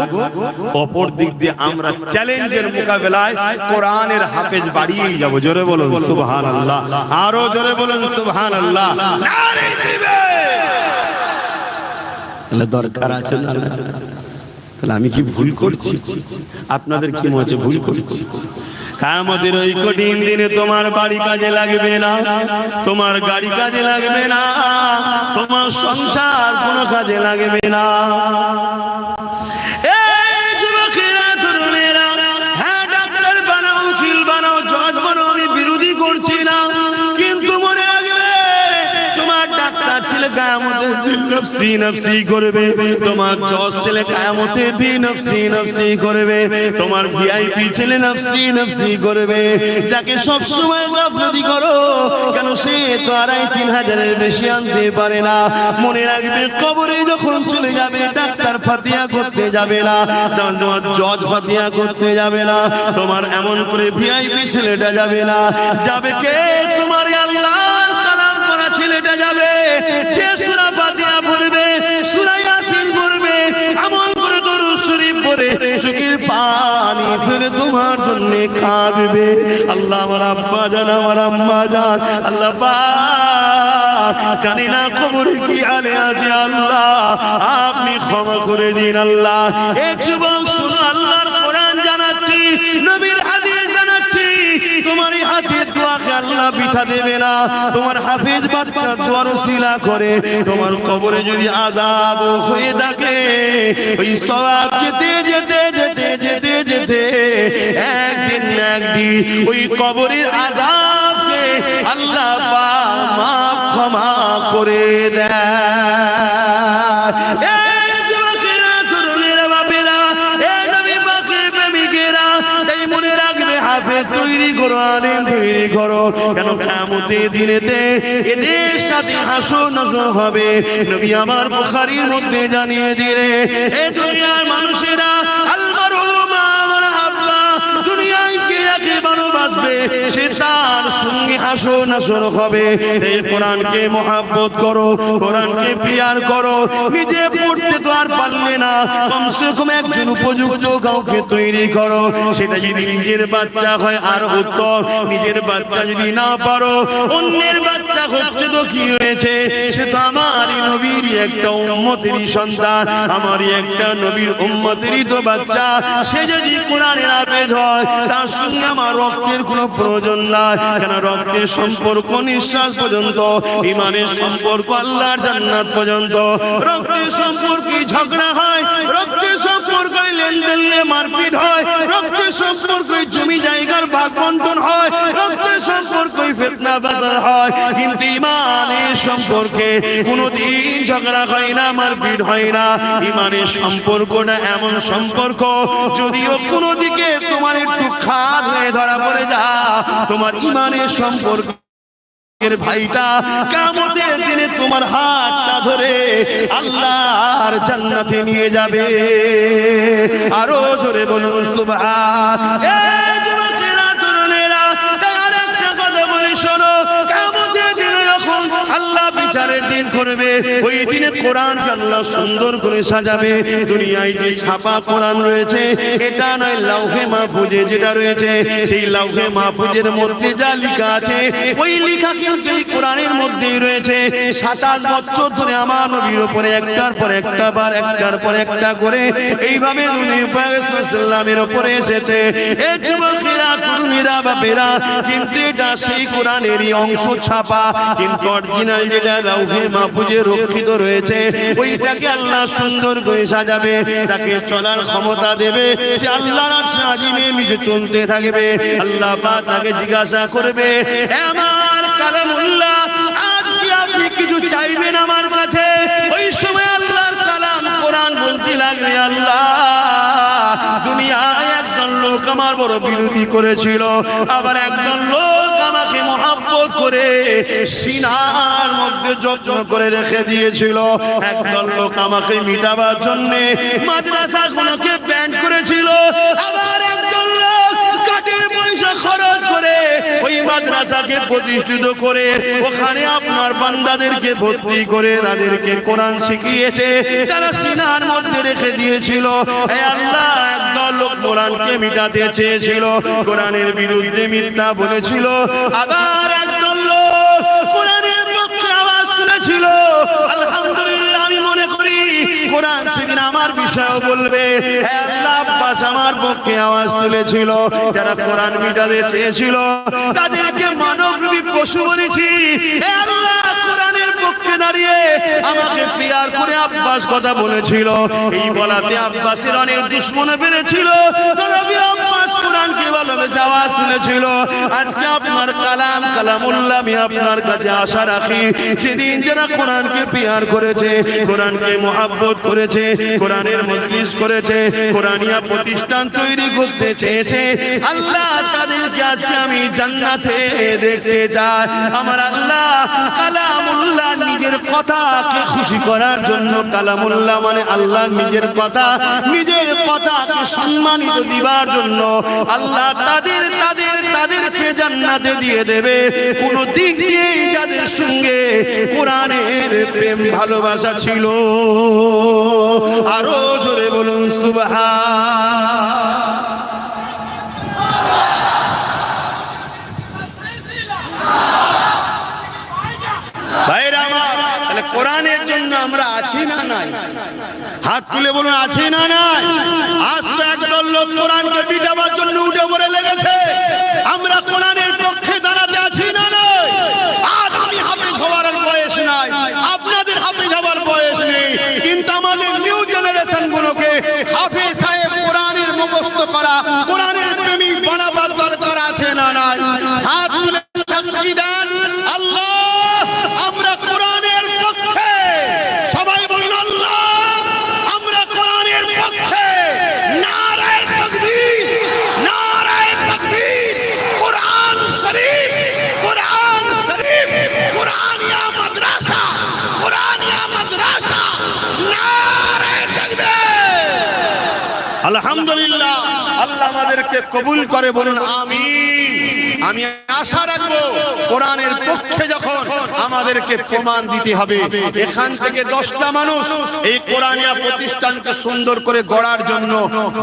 অপর দিক দিয়ে আমরা চ্যালেঞ্জের মোকাবেলায় কোরআনের হাফেজ বাড়িয়েই যাবো। জোরে বলুন সুবহানাল্লাহ, আরো জোরে বলুন সুবহানাল্লাহ। নারে দিবে, তাহলে দরকার আছে না? তাহলে আমি কি ভুল করছি? আপনাদের কি মনে হচ্ছে ভুল করছি? কিয়ামতের ওই কঠিন দিনে তোমার বাড়ি কাজে লাগবে না, তোমার গাড়ি কাজে লাগবে না, তোমার সংসার কোনো কাজে লাগবে না। এই যুবকেরা, তরুণেরা, হ্যাঁ ডাক্তার বানাও, উকিল বানাও, জজ বানাও, আমি বিরোধী করছি না, কিন্তু মনে রাখবে তোমার ডাক্তার ছেলে কিয়ামতের দিন নফসি নফসি করবে, তোমার জজ ছেলে কিয়ামতের দিন নফসি নফসি করবে, তোমার ভিআইপি ছেলে নফসি নফসি করবে। যাকে সব সময় গাফলতি করো কেন, সে তো 2500-3000 বেশি আনতে পারে না। মনে রাখবে কবরে যখন চলে যাবে, ডাক্তার ফাতিহা করতে যাবে না, তোমার জজ ফাতিহা করতে যাবে না, তোমার এমন করে ভিআইপি ছেলেটা যাবে না, যাবে কে? তোমার আল্লাহর কালাম করা ছেলেটা যাবে, যে সূরা ফাতিহা পড়বে, সূরা ইয়াসিন পড়বে, আমল করে দরুদ শরীফ পড়ে চোখের পানি ফেলে তোমার জন্য কাঁদবে। আল্লাহ আমার আব্বা জান, আমার আম্মা জান, আল্লাহ পাক জানি না কবরে কি হালে আছে, আল্লাহ আপনি ক্ষমা করে দিন। আল্লাহ এক যুবক শুনো, আল্লাহর কোরআন জানাচ্ছি, নবীর হাদিস জানাচ্ছি, তোমার এই হাতের দোয়াকে আল্লাহ বৃথা দেবে না। তোমার হাফেজ বাচ্চা দোয়ার ওসিলা করে তোমার কবরে যদি আযাব হয়ে থাকে, ওই সওয়াব যেতে যেতে যেতে যেতে যেতে একদিন না একদিন ওই কবরের আযাবকে আল্লাহ পাক মাফ ক্ষমা করে দেয়। এই যুবকেরা, তরুণেরা, বাপেরা, এই নবী পাকের প্রেমিকেরা, এই মনে রাখবে হাফেজ তৈরি করো, আলেম তৈরি করো, কেন কিয়ামতের দিনেতে এদের সাথে হাসর নাসর হবে। নবী আমার বুখারীর মধ্যে জানিয়ে দিলে, এই দুনিয়ার মানুষেরা আল্লাহর মা আমার আব্বা দুনিয়ায় কে একে ভালোবাসবে, সে তার সঙ্গে হাসর নাসর হবে। এই কোরআনকে মহব্বত করো, কোরআনকে প্রিয়ার করো। নিজে পড়তে তো আর পারলে না, কমসে কম একজন উপযুক্ত কাউকে তৈরি করো। সেটা যদি নিজের বাচ্চা হয় আর উত্তম, নিজের বাচ্চা যদি না পারো, অন্যের বাচ্চা হচ্ছে তো কি হয়েছে, সে তো আমারই নবীর একটা উম্মতেরই সন্তান, আমারই একটা নবীর উম্মতেরই তো বাচ্চা। সে যদি কোরআনের হাফেজ হয়, তার সঙ্গে আমার রক্তের কোনো প্রয়োজন নাই, কেন রক্তের সম্পর্ক নিঃশ্বাস পর্যন্ত, ইমানের সম্পর্ক আল্লাহর জান্নাত পর্যন্ত। রক্তের সম্পর্কে ঝগড়া হয়, রক্তের সম্পর্কে লেনদেন মারপিট হয়, রক্তের সম্পর্কে জমি জায়গার ভাগ বন্টন হয়, রক্তের সম্পর্কে ফিতনা বাজার হয়, কিন্তু ইমানের সম্পর্কে কোনোদিন ঝগড়া হয় না, মারপিট হয় না। ইমানের সম্পর্কটা এমন সম্পর্ক, যদিও কোনো দিকে তোমার একটু খাদ হয়ে ধরা পড়ে যা, তোমার ইমানের সম্পর্ক ভাইটা কিয়ামতের দিনে তোমার হাতটা ধরে আল্লাহর জান্নাতে নিয়ে যাবে। আরো জোরে বলুন সুবহান। এই যুবকেরা, তরুণেরা, আরেকটা কথা বলি শোনো, কিয়ামতের দিনে যখন আল্লাহ বিচারের দিন করবে, ওই দিনে কোরআনকে আল্লাহ সুন্দর করে সাজাবে। দুনিয়ায় যে ছাপা কোরআন রয়েছে, এটা নয় লাউহে মাহফুজে যেটা রয়েছে, সেই লাউহে মাহফুজের মধ্যে যা লেখা আছে, ওই লেখা কিন্তু এই কোরআনের মধ্যেই রয়েছে। 27 বছর ধরে আমার নবীর উপরে একটার পর একটা বার, একটার পর একটা করে এইভাবে নবী পাক সাল্লাল্লাহু আলাইহি ওয়াসাল্লামের উপরে এসেছে। এই যুবকেরা, তরুণীরা, বাপেরা, কিন্তু এটা সেই কোরআনেরই অংশ ছাপা, কিন্তু অরিজিনাল যেটা লাউহে মাহফুজে রক্ষিত রয়েছে, ওইটাকে আল্লাহ সুন্দর করে সাজাবে, তাকে চলার ক্ষমতা দেবে, সে আল্লাহর আরশে আজিমে নিচে চলতে থাকবে। আল্লাহ পাক তাকে জিজ্ঞাসা করবে, আমার কালামুল্লাহ, আজ কি আপনি কিছু চাইবেন আমার কাছে? ওই সময় আল্লাহর কালাম কোরআন বলতে লাগবে, আল্লাহ দুনিয়ায় একজন লোক আমার বড় বিরোধী করেছিল, আবার একজন লোক আমাকে মহব্বত করে সিনার মধ্যে যত্ন করে রেখে দিয়েছিল। একদল লোক আমাকে মিটাবার জন্য মাদ্রাসাগুলোকে ব্যান করেছিল, আবার একদল লোক কাঠের পয়সা খরচ করে ওই মাদ্রাসাকে প্রতিষ্ঠিত করে ওখানে আপনার বান্দাদেরকে ভর্তি করে তাদেরকে কোরআন শিখিয়েছে, তারা সিনার মধ্যে রেখে দিয়েছিল। হে আল্লাহ, একদল লোক কোরআনকে মিটাতে চেয়েছিল, কোরআনের বিরুদ্ধে মিথ্যা বলেছিল, আবার একদল লোক কোরআনের পক্ষে আওয়াজ তুলেছিল। আলহামদুলিল্লাহ, আমি মনে করি কোরআন সেদিন আমার বিষয়ও বলবে। হে আল্লাহ, আব্বাস আমার পক্ষে আওয়াজ তুলেছিল, যারা কোরআন মিটাতে চেয়েছিল তাদেরকে মানবরূপী পশু বলেছি। হে আল্লাহ, কোরআনের পক্ষে দাঁড়িয়ে আমাকে পিয়ার করে আব্বাস কথা বলেছিল, এই বলাতে আব্বাসের অনেক দুশমন বেড়েছিল। তবে আব্বাস কোরআনকে ভালোবেসে আওয়াজ তুলেছিল। আজকে আপনার কালাম কালামুল্লাহ আমি আপনার কাছে আশা রাখি, সেদিন যারা কোরআনকে পিয়ার করেছে, কোরআনকে মহব্বত করেছে, কোরআনের মজলিস করেছে, কোরআনিয়া প্রতিষ্ঠান তৈরি করতে চেয়েছে, আল্লাহ তাদেরকে আজকে আমি জান্নাতে দেখতে চাই। আমার আল্লাহ কালামুল্লাহ নিজের কথাকে খুশি করার জন্য, কালামুল্লাহ মানে আল্লাহ নিজের কথা, নিজের কথাকে সম্মানিত দিবার জন্য আল্লাহ তাদেরকে জান্নাতে দিয়ে দেবে। কোন দিক দিয়ে যাদের সঙ্গে কোরআনের প্রেম ভালোবাসা ছিল, আরো জোরে বলুন সুবহান। ভাইরা আমার, তাহলে কোরআনের জন্য আমরা আছি না নাই? হাত তুলে বলুন, আছি না নাই? আজ তো একদল লোক কোরআনকে পিটাবার জন্য উঠে পড়ে লেগেছে। আমরা কোরআনের পক্ষে দাঁড়াতে আছি না নাই? আজ আমি হাফেজ হওয়ার বয়স নাই, আপনাদের হাফেজ হওয়ার বয়স নেই, কিন্তু আমাদের নিউ জেনারেশন গুলোকে হাফেজ সাহেব কোরআনের মুখস্থ করা, কোরআনের প্রেমিক বানাবার দরকার আছে না নাই? হাত তুলে সাক্ষী দেন আল্লাহ আমরা কোরআনের পক্ষে। সবাই বলুন আল্লাহ আমরা কোরআনের পক্ষে। নারায়ে তাকবীর, নারায়ে তাকবীর। কোরআন শরীফ, কোরআন শরীফ, কোরআনিয়া মাদ্রাসা, কোরআনিয়া মাদ্রাসা, নারায়ে তাকবীর। আলহামদুলিল্লাহ, আল্লাহ আমাদেরকে কবুল করে, বলুন আমিন। আমি আশা রাখবো কোরআনের পক্ষে যখন আমাদেরকে প্রমাণ দিতে হবে, এখান থেকে 10টা মানুষ এই কোরআনিয়া প্রতিষ্ঠানকে সুন্দর করে গড়ার জন্য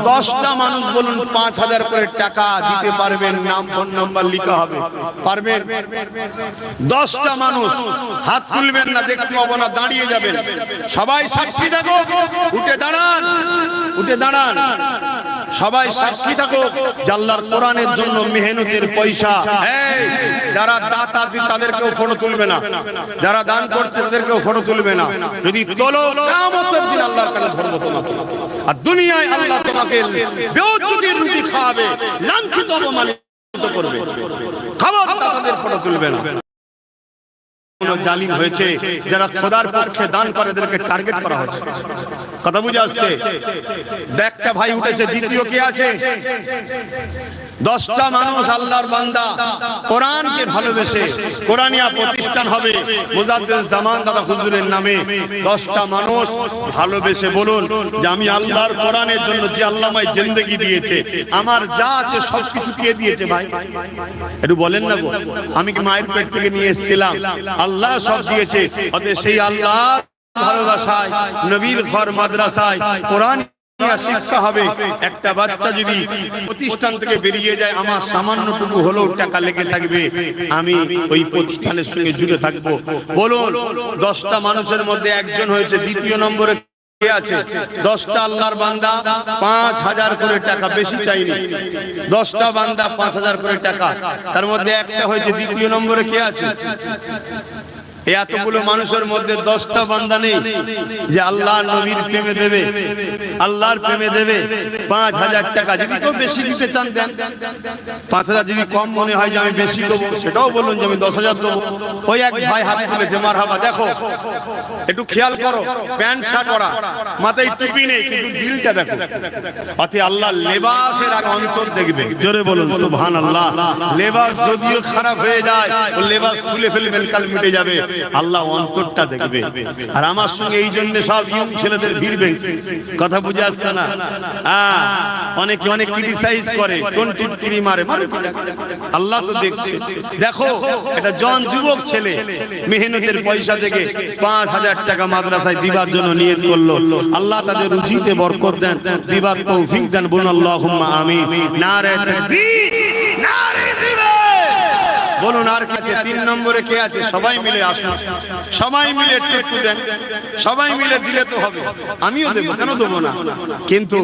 10টা মানুষ বলুন 5000 করে টাকা দিতে পারবেন? নাম ফোন নাম্বার লিখা হবে, পারবেন? 10টা মানুষ হাত তুলবেন না, দেখতে পাবো না, দাঁড়িয়ে যাবেন। সবাই সাক্ষী থাকো, উঠে দাঁড়ান, উঠে দাঁড়ান। সবাই সাক্ষী থাকো যে আল্লাহর কোরআনের জন্য মেহনতের পয়সা। এই যারা দাতা তাদেরকেও ফটো তুলবে না, যারা দান করছে তাদেরকেও ফটো তুলবে না। যদি তোলো কিয়ামতের দিন আল্লাহর কাছে ধরবো তোমাকে। আর দুনিয়ায় আল্লাহ তোমাকে বেউজুতির রুটি খাওয়াবে, লাঞ্ছিত অপমানিত করবে। খবরদার তাদের ফটো তুলবে না। জালিম হয়েছে যারা খোদার পক্ষে দান করে, তাদেরকে টার্গেট করা হচ্ছে। কথা বুঝে আসছে? একটা ভাই উঠেছে, দ্বিতীয় কে আছে? 10টা মানুষ আল্লাহর বান্দা কোরআনকে ভালোবেসে কোরআনিয়া প্রতিষ্ঠান হবে মুজাদ্দিদ জামান দাদা হুজুরের নামে। 10টা মানুষ ভালোবেসে বলুন যে আমি আল্লাহর কোরআনের জন্য যে আল্লাহ আমায় জিন্দেগি দিয়েছে, আমার যা আছে সবকিছু কে দিয়েছে ভাই? একটু বলেন না গো। আমি কি মায়ের পেট থেকে নিয়ে এসেছিলাম? আল্লাহ সব দিয়েছে। অতএব সেই আল্লাহ ভালোবাসায় নবীর ঘর মাদ্রাসায় কোরআন শিক্ষা হবে। একটা বাচ্চা যদি প্রতিষ্ঠান থেকে বেরিয়ে যায়, আমার সামান্যটুকু হলেও টাকা লেগে থাকবে, আমি ওই প্রতিষ্ঠানের সঙ্গে জুড়ে থাকবো। বলুন 10টা মানুষের মধ্যে একজন হয়েছে, দ্বিতীয় নম্বরে কে আছে? 10টা আল্লাহর বান্দা 5000 করে টাকা, বেশি চাইনি। 10টা বান্দা 5000 করে টাকা, তার মধ্যে একটা হয়েছে। দ্বিতীয় নম্বরে কে আছে? এই এতগুলো মানুষের মধ্যে 10টা বান্দা নেই যে আল্লাহ নবীর প্রেমে দেবে, আল্লাহর প্রেমে দেবে 5000 টাকা। যদি কেউ বেশি দিতে চান দেন, 5000 যদি কম মনে হয় যে আমি বেশি দেবো সেটাও বলুন যে আমি 10,000 দেবো। ওই এক ভাই হাত তুলেছে, মারহাবা। দেখো একটু খেয়াল করো, প্যান্ট শার্ট পরা, মাথায় টুপি নেই, কিন্তু দিলটা দেখো। অতএব আল্লাহ লেবাসের আগে অন্তর দেখবে। জোরে বলুন সুবহানাল্লাহ। লেবাস যদিও খারাপ হয়ে যায়, ও লেবাস খুলে ফেলবেন, কাল মিটে যাবে, আল্লাহ অন্তরটা দেখবে। আর আমার সঙ্গে এই জন্য সব ইয়ং ছেলেদের ভিড় বেশি। কথা বুঝে আসছে না? হ্যাঁ, অনেকে অনেক ক্রিটিসাইজ করে, কোন টিটকিরি মারে, আল্লাহ তো দেখছে। দেখো এটা জন যুবক ছেলে মেহনতের পয়সা থেকে 5000 টাকা মাদ্রাসায় দিবার জন্য নিয়ত করলো। আল্লাহ তাদের রুচিতে বরকত দেন, দিবার তৌফিক দেন। বলুন আল্লাহুম্মা আমিন। নারে তাকবীর, নারে তাকবীর। বলুন আর কে আছে? 3 নম্বরে কে আছে? সবাই মিলে আসুন, সবাই মিলে একটু দেন, সবাই মিলে দিলে তো হবে। আমিও দেবো, কেন দেবো না? কিন্তু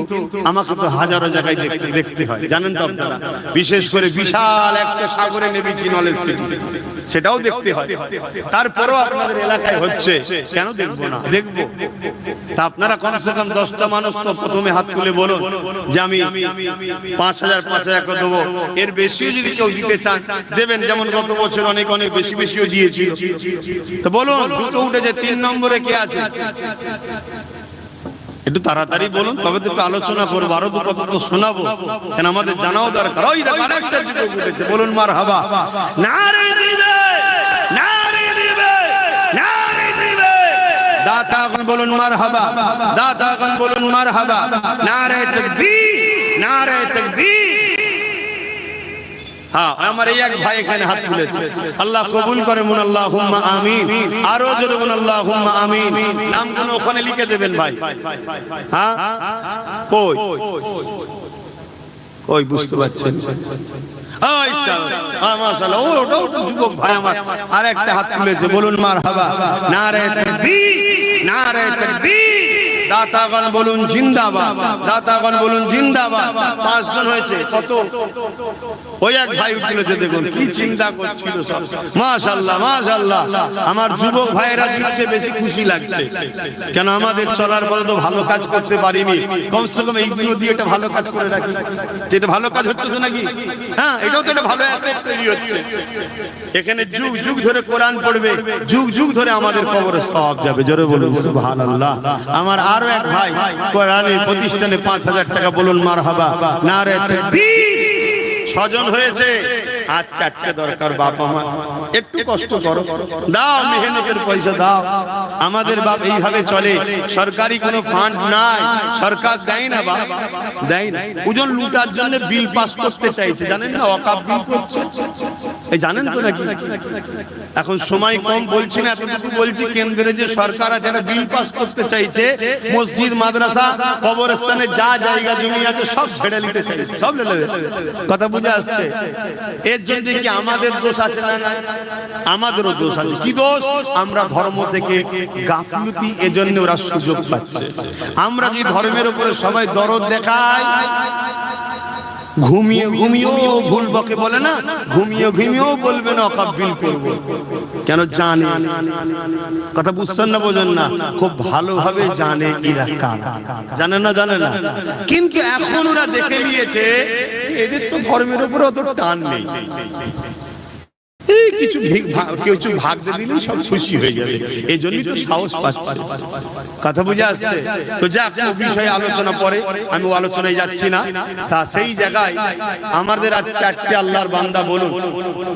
আমাকে তো হাজারো জায়গায় দেখতে হয়, জানেন তো আপনারা। বিশেষ করে বিশাল একটা সাগরে নেমেছি নলেজ সিটি, সেটাও দেখতে হয়। তারপরেও আপনাদের এলাকায় হচ্ছে, কেন দেখবো না? দেখবো। তা আপনারা কমসে কম 10টা মানুষ তো প্রথমে হাত তুলে বলুন যে আমি 5000 করে দেবো। এর বেশিও যদি কেউ দিতে চান দেবেন, যেমন গত বছর অনেক অনেক বেশিও দিয়েছিল। তো বলুন, দুটো উঠেছে। 3 নম্বরে কে আছে? একটু তাড়াতাড়ি বলুন, তবে তো একটু আলোচনা করবো, আরো তো কত তো শোনাবো, কেন আমাদের জানাও দরকার। ওই আরেকটা দুটো উঠেছে, বলুন মারহাবা। নারে দিবে, নারে দিবে, নারে দিবে। দাতাগণ বলুন মারহাবা, দাতাগণ বলুন মারহাবা। নারে তাকবীর, নারে তাকবীর। হ্যাঁ, আমার এই এক ভাই এখানে হাত তুলেছে, আল্লাহ কবুল করে। মুন আল্লাহুম্মা আমিন। আরো জোরে মুন আল্লাহুম্মা আমিন। নামগুলো ওখানে লিখে দেবেন ভাই। হ্যাঁ, ওই ওই বুঝতে পারছেন? মাশাআল্লাহ, ওটাও যুবক ভাই আমার আরেকটা হাত তুলেছে, বলুন মারহাবা। নারে তাকবীর, নারে তাকবীর। দাতাগণ বলুন জিন্দাবাদ, দাতাগণ বলুন জিন্দাবাদ। 5 জন হয়েছে। কত? ওই এক ভাই উঠেছে, দেখুন কি চিন্তা করছিল সব। মাশাআল্লাহ, মাশাআল্লাহ। আমার যুবক ভাইয়েরা দিচ্ছে, বেশি খুশি লাগছে। কেন আমাদের চলার পথে তো ভালো কাজ করতে পারিনি, কমসে কম এইগুলো দিয়ে একটা ভালো কাজ করে রাখি। এটা ভালো কাজ হচ্ছে তো নাকি? হ্যাঁ, এটাও তো একটা ভালো অ্যাসেট তৈরি হচ্ছে। এখানে যুগ যুগ ধরে কোরআন পড়বে, যুগ যুগ ধরে আমাদের কবরে সওয়াব যাবে। জোরে বলুন সুবহানাল্লাহ। আমার আরো এক ভাই কোরআনের প্রতিষ্ঠানে 5000 টাকা, বলুন মারহাবা। নারে তাকবীর। 6 জন হয়েছে। আর 4টে দরকার। বাপ আমার একটু কষ্ট করো, দাও, মেহনতের পয়সা দাও। আমাদের বাপ এইভাবে চলে, সরকারি কোনো ফান্ড নাই, সরকার দেয় না, বাপ দেয় না। ওজন লুটার জন্য বিল পাস করতে চাইছে, জানেন না? ওয়াকফ বিল করছে, এই জানেন তো নাকি? এখন সময় কম, বলছি না, এতটুকু বলছি, কেন্দ্রে যে সরকার আছে বিল পাস করতে চাইছে, মসজিদ, মাদ্রাসা, কবরস্থানে যা জায়গা জমি আছে সব ছেড়ে নিতে চাইছে, সব নেবে। কথা বুঝে আসছে? এর জন্য কি আমাদের দোষ আছে না? আমাদেরও দোষ আছে। কি দোষ? আমরা ধর্ম থেকে গাফলতি, এজন্য ওরা সুযোগ পাচ্ছে। আমরা যদি ধর্মের উপরে সবাই দরদ দেখাই, ঘুমিয়ে ঘুমিয়েও ভুল বকে, বলে না, ঘুমিয়ে ঘুমিয়েও বলবে না ওয়াকফ বিল করবো। কেন? জানে। কথা বুঝছেন না? বোঝেন না? খুব ভালোভাবে জানে এরা কারা। জানে না? জানে না। কিন্তু এখন ওরা দেখে নিয়েছে এদের তো ধর্মের উপরে অত টান নেই, কিছু কিছু ভাগ দিয়ে দিলেই সব খুশি হয়ে যাবে। এই জন্যই তো সাহস পাচ্ছে। কথা বুঝে আসছে তো? যাক, বিষয়ে আলোচনা পরে, আমি আলোচনায় যাচ্ছি না। তা সেই জায়গায় আমাদের আর 4টে আল্লাহর বান্দা বলুন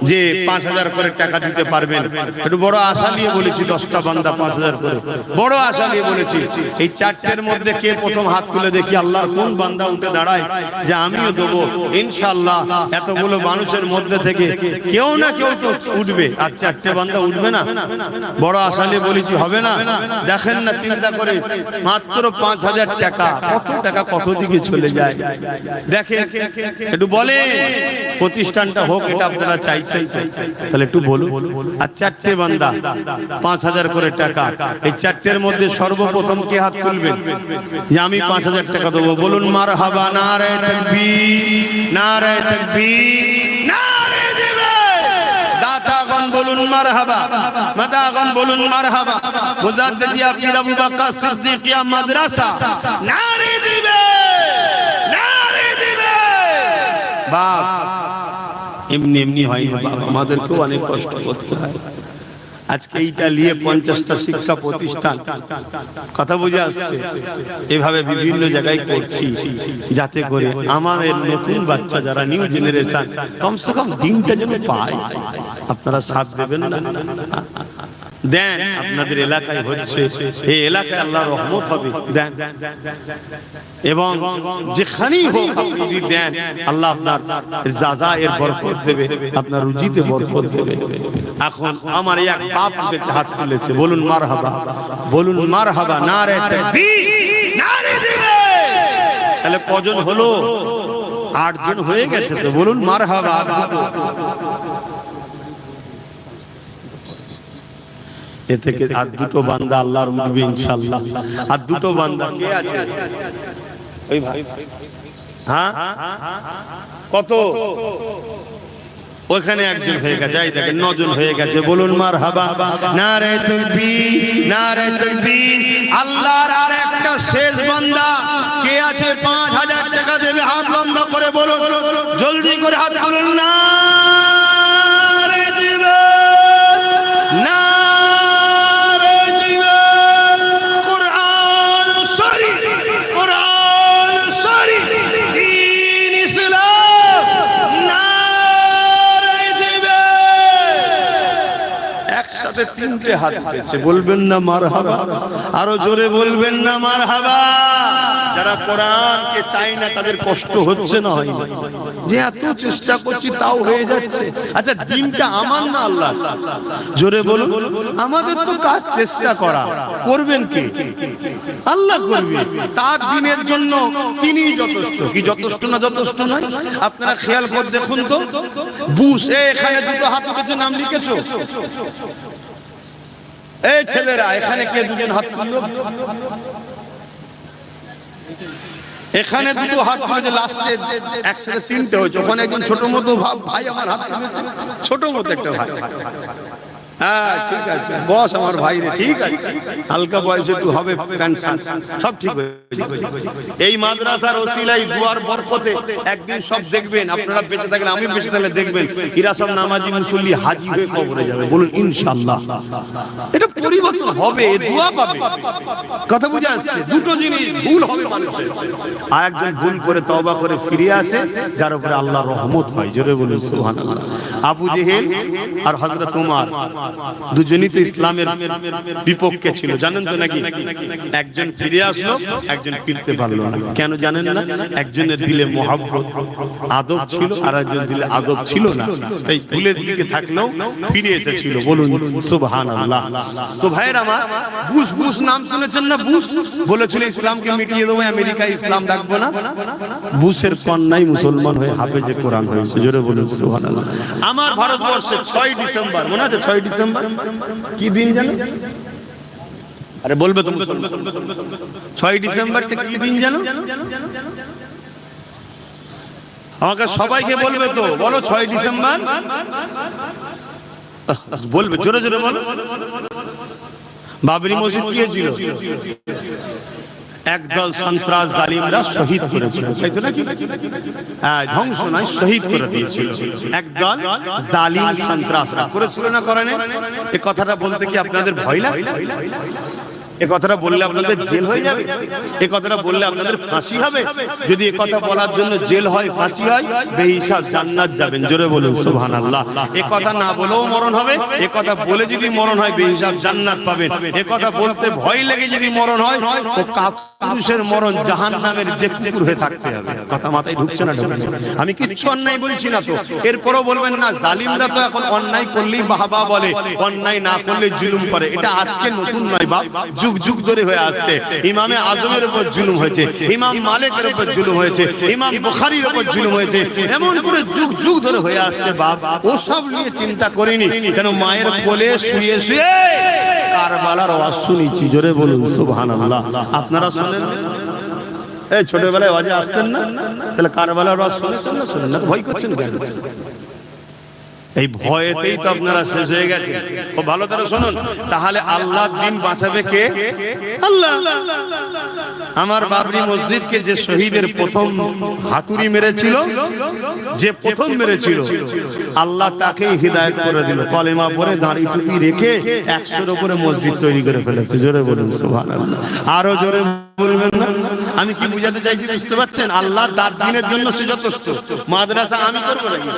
যে 5000 করে টাকা দিতে পারবেন। একটু বড় আশা নিয়ে বলেছি, 10টা বান্দা 5000 করে, বড় আশা নিয়ে বলেছি। এই 4টের মধ্যে কে প্রথম হাত তুলে দেখি আল্লাহর কোন বান্দা উঠে দাঁড়ায় যে আমিও দেবো ইনশাআল্লাহ। এতগুলো মানুষের মধ্যে থেকে কেউ না কেউ তো উঠবে। আর 4টে বান্দা উঠবে না? বড় আশা নিয়ে বলেছি, হবে না? দেখেন না, চিন্তা করে, মাত্র 5000 টাকা, কত টাকা কত দিকে চলে যায় দেখেন। একটু বলে প্রতিষ্ঠানটা হোক, এটা আপনারা চাইছেন, তাহলে একটু বলুন। আর 4টে বান্দা 5000 করে টাকা, এই 4টের মধ্যে সর্বপ্রথম কে হাত তুলবেন যে আমি 5000 টাকা দেবো? বলুন মারহাবা। নারে তাকবীর, নারে তাকবীর, নারে দিবে। দাতাগণ বলুন মারহাবা, মাদাগণ বলুন মারহাবা। মুজাদ্দিদিয়া পীর আবু বকর সিদ্দিকিয়া মাদ্রাসা নারে দিবে, নারে দিবে। বাপ এমনি এমনি হয়নি বাপ, আমাদেরকেও অনেক কষ্ট করতে হয়। আজকে এইটা নিয়ে 50টা শিক্ষা প্রতিষ্ঠান, কথা বুঝে আসছে, এভাবে বিভিন্ন জায়গায় করছি যাতে করে আমাদের নতুন বাচ্চা যারা নিউ জেনারেশন কমসে কম দিনটা যেন পায়। আপনারা সাথ দেবেন না? দেন, আপনাদের এলাকায় হচ্ছে, এই এলাকায় আল্লাহর রহমত হবে, দেন। এবং যেখানেই হোক আপনি যদি দেন, আল্লাহ আপনার জাযা এর বরকত দেবে, আপনার রুজিতে বরকত দেবে। এখন আমার এক বাপ বেঁচে হাত তুলেছে, বলুন মারহাবা, বলুন মারহাবা, নারে তাকবীর, নারে দিবে। তাহলে কজন হলো? 8 জন হয়ে গেছে তো, বলুন মারহাবা। এ থেকে আর দুটো বান্দা আল্লাহর উঠবে ইনশাআল্লাহ। আর দুটো বান্দা কে আছে? ওই ভাই, হ্যাঁ কত? ওখানে একজন হয়ে গেছে, এই দেখেন 9 জন হয়ে গেছে, বলুন মারহাবা, নারে তাকবীর, নারে তাকবীর। আল্লাহর আর একটা শেষ বান্দা কে আছে? 5000 টাকা দেবে, হাত লম্বা করে বলুন, জলদি করে হাত তুলুন। নারে দিবে, না তিনটে হাত পেয়েছে, বলবেন না মারহাবা? আরো জোরে বলবেন না মারহাবা? যারা কোরআনকে চাই না তাদের কষ্ট হচ্ছে না? হয় যে এত চেষ্টা করছি তাও হয়ে যাচ্ছে। আচ্ছা দিনটা আমার না আল্লাহ? জোরে বলুন। আমাদের তো কাজ চেষ্টা করা, করবেন কে? আল্লাহ করবে। তার দিনের জন্য তিনিই যথেষ্ট। কি যথেষ্ট না যথেষ্ট নয়? আপনারা খেয়াল করে দেখুন তো, বুশ এখানে দুটো হাত উঠেছে, নাম লিখেছো? এই ছেলেরা এখানে কে দুজন হাত তুললো? এখানে দুটো হাত তুলেছে, লাস্টে একসাথে 3টে হয়েছে। ওখানে একজন ছোট মতো ভাই আমার হাত তুলেছে, ছোট মতো একটা ভাই। হ্যাঁ ঠিক আছে বস, আমার ভাই রে, ঠিক আছে, হালকা বয়সে একটু হবে, সব ঠিক হয়েছে। এই মাদ্রাসার ওসিলায় দুয়ার বরকতে একদিন সব দেখবেন, আপনারা বেঁচে থাকলে, আমি বেঁচে থাকলে দেখবেন, এরা সব নামাজি মুসল্লি হাজি হয়ে কবরে যাবে, বলুন ইনশাআল্লাহ। এটা পরিবর্তন হবে, দোয়া পাবে। কথা বুঝে আসছে? দুটো জিনিস ভুল হবে মানুষের, আর একজন ভুল করে তওবা করে ফিরে আসে, যার উপরে আল্লাহর রহমত হয়। জোরে বলুন সুবহানাল্লাহ। আবু জেহেল আর হযরত উমর দুজনই তো ইসলামের বিপক্ষে ছিল, জানেন তো নাকি? একজন ফিরে আসলো, একজন ফিরতে পারলো না। কেন জানেন না? একজনের দিলে মহব্বত আদব ছিল, আর একজনের দিলে আদব ছিল না, তাই ভুলের দিকে থাকলেও ফিরে এসেছিল। বলুন সুবহানাল্লাহ। তো ভাইয়ের আমার, বুশ, বুশ নাম শুনেছেন না? বুশ বলেছিল ইসলামকে মিটিয়ে দেবো, আমেরিকায় ইসলাম রাখবো না। বুশের কন্যাই মুসলমান হয়ে হাফেজে কোরআন হয়েছে। জোরে বলুন সুবহানাল্লাহ। আমার ভারতবর্ষে 6 ডিসেম্বর, মনে আছে? 6 ডিসেম্বর কি দিন জানো? আরে বলবে তুমি, 6 ডিসেম্বরটা কি দিন জানো? আমাকে সবাইকে বলবে তো, বলো 6 ডিসেম্বর বলবে, জোরে জোরে বলো। বাবরি মসজিদ কি ছিল? একদল সন্ত্রাস জালিমরা শহীদ করেছিল, তাই তো নাকি? ধ্বংস নয়, শহীদ করে দিয়েছিল। একদল জালিম সন্ত্রাসরা করেছিল না, করে না? এই কথাটা বলতে কি আপনাদের ভয় লাগে? এ কথাটা বললে আপনাদের জেল হয়ে যাবে? এ কথাটা বললে আপনাদের ফাঁসি হবে? যদি এ কথা বলার জন্য জেল হয়, ফাঁসি হয়, বেহিসাব জান্নাত যাবেন। জোরে বলুন সুবহানাল্লাহ। এ কথা না বলেও মরণ হবে, এ কথা বলে যদি মরণ হয় বেহিসাব জান্নাত পাবেন। এ কথা বলতে ভয় লেগে যদি মরণ হয়, তো পুরুষের মরণ জাহান্নামের যে কুকুর হয়ে থাকতে হবে। কথা মাথায় ঢুকছে না? আমি কিচ্ছু অন্যায় বলছি না তো। এরপরও বলবেন না জালিমরা তো এখন অন্যায় করলেই বাহবা বলে, অন্যায় না করলে জুলুম করে। এটা আজকে নতুন নয় বাপ, যুগ যুগ ধরে হয়ে আসছে। ইমামে আজমের উপর জুলুম হয়েছে, ইমাম মালিকের উপর জুলুম হয়েছে, ইমাম বুখারীর উপর জুলুম হয়েছে, এমন করে যুগ যুগ ধরে হয়ে আসছে বাপ। ও সব নিয়ে চিন্তা করিনি, কেন মায়ের কোলে শুয়ে শুয়ে কারবালার আওয়াজ শুনেছি। জোরে বলুন সুবহানাল্লাহ। আপনারা শুনেন? এই ছোটবেলায় আওয়াজে আসতেন না? তাহলে কারবালার আওয়াজ শুনেছেন না? শুনেন না? ভয় করছেন কেন? এই ভয়েতেই তো আপনারা শেষ হয়ে গেছে। খুব ভালো করে শুনুন, তাহলে আল্লাহর দিন বাঁচাবে কে? আল্লাহ। আমার বাবরি মসজিদকে যে শহীদের প্রথম হাতুড়ি মেরেছিল, যে প্রথম মেরেছিল, আল্লাহ তাকেই হিদায়াত করে দিল। কলেমা পড়ে দাঁড়ি টুপি রেখে 100-এর উপরে মসজিদ তৈরি করে ফেলেছে। জোরে বলুন সুবহানাল্লাহ। আরো জোরে বলবেন না? আমি কি বুঝাতে চাইছি বুঝতে পারছেন? আল্লাহ তার দিনের জন্য সে যথেষ্ট। মাদ্রাসা আমি করবো নাকি?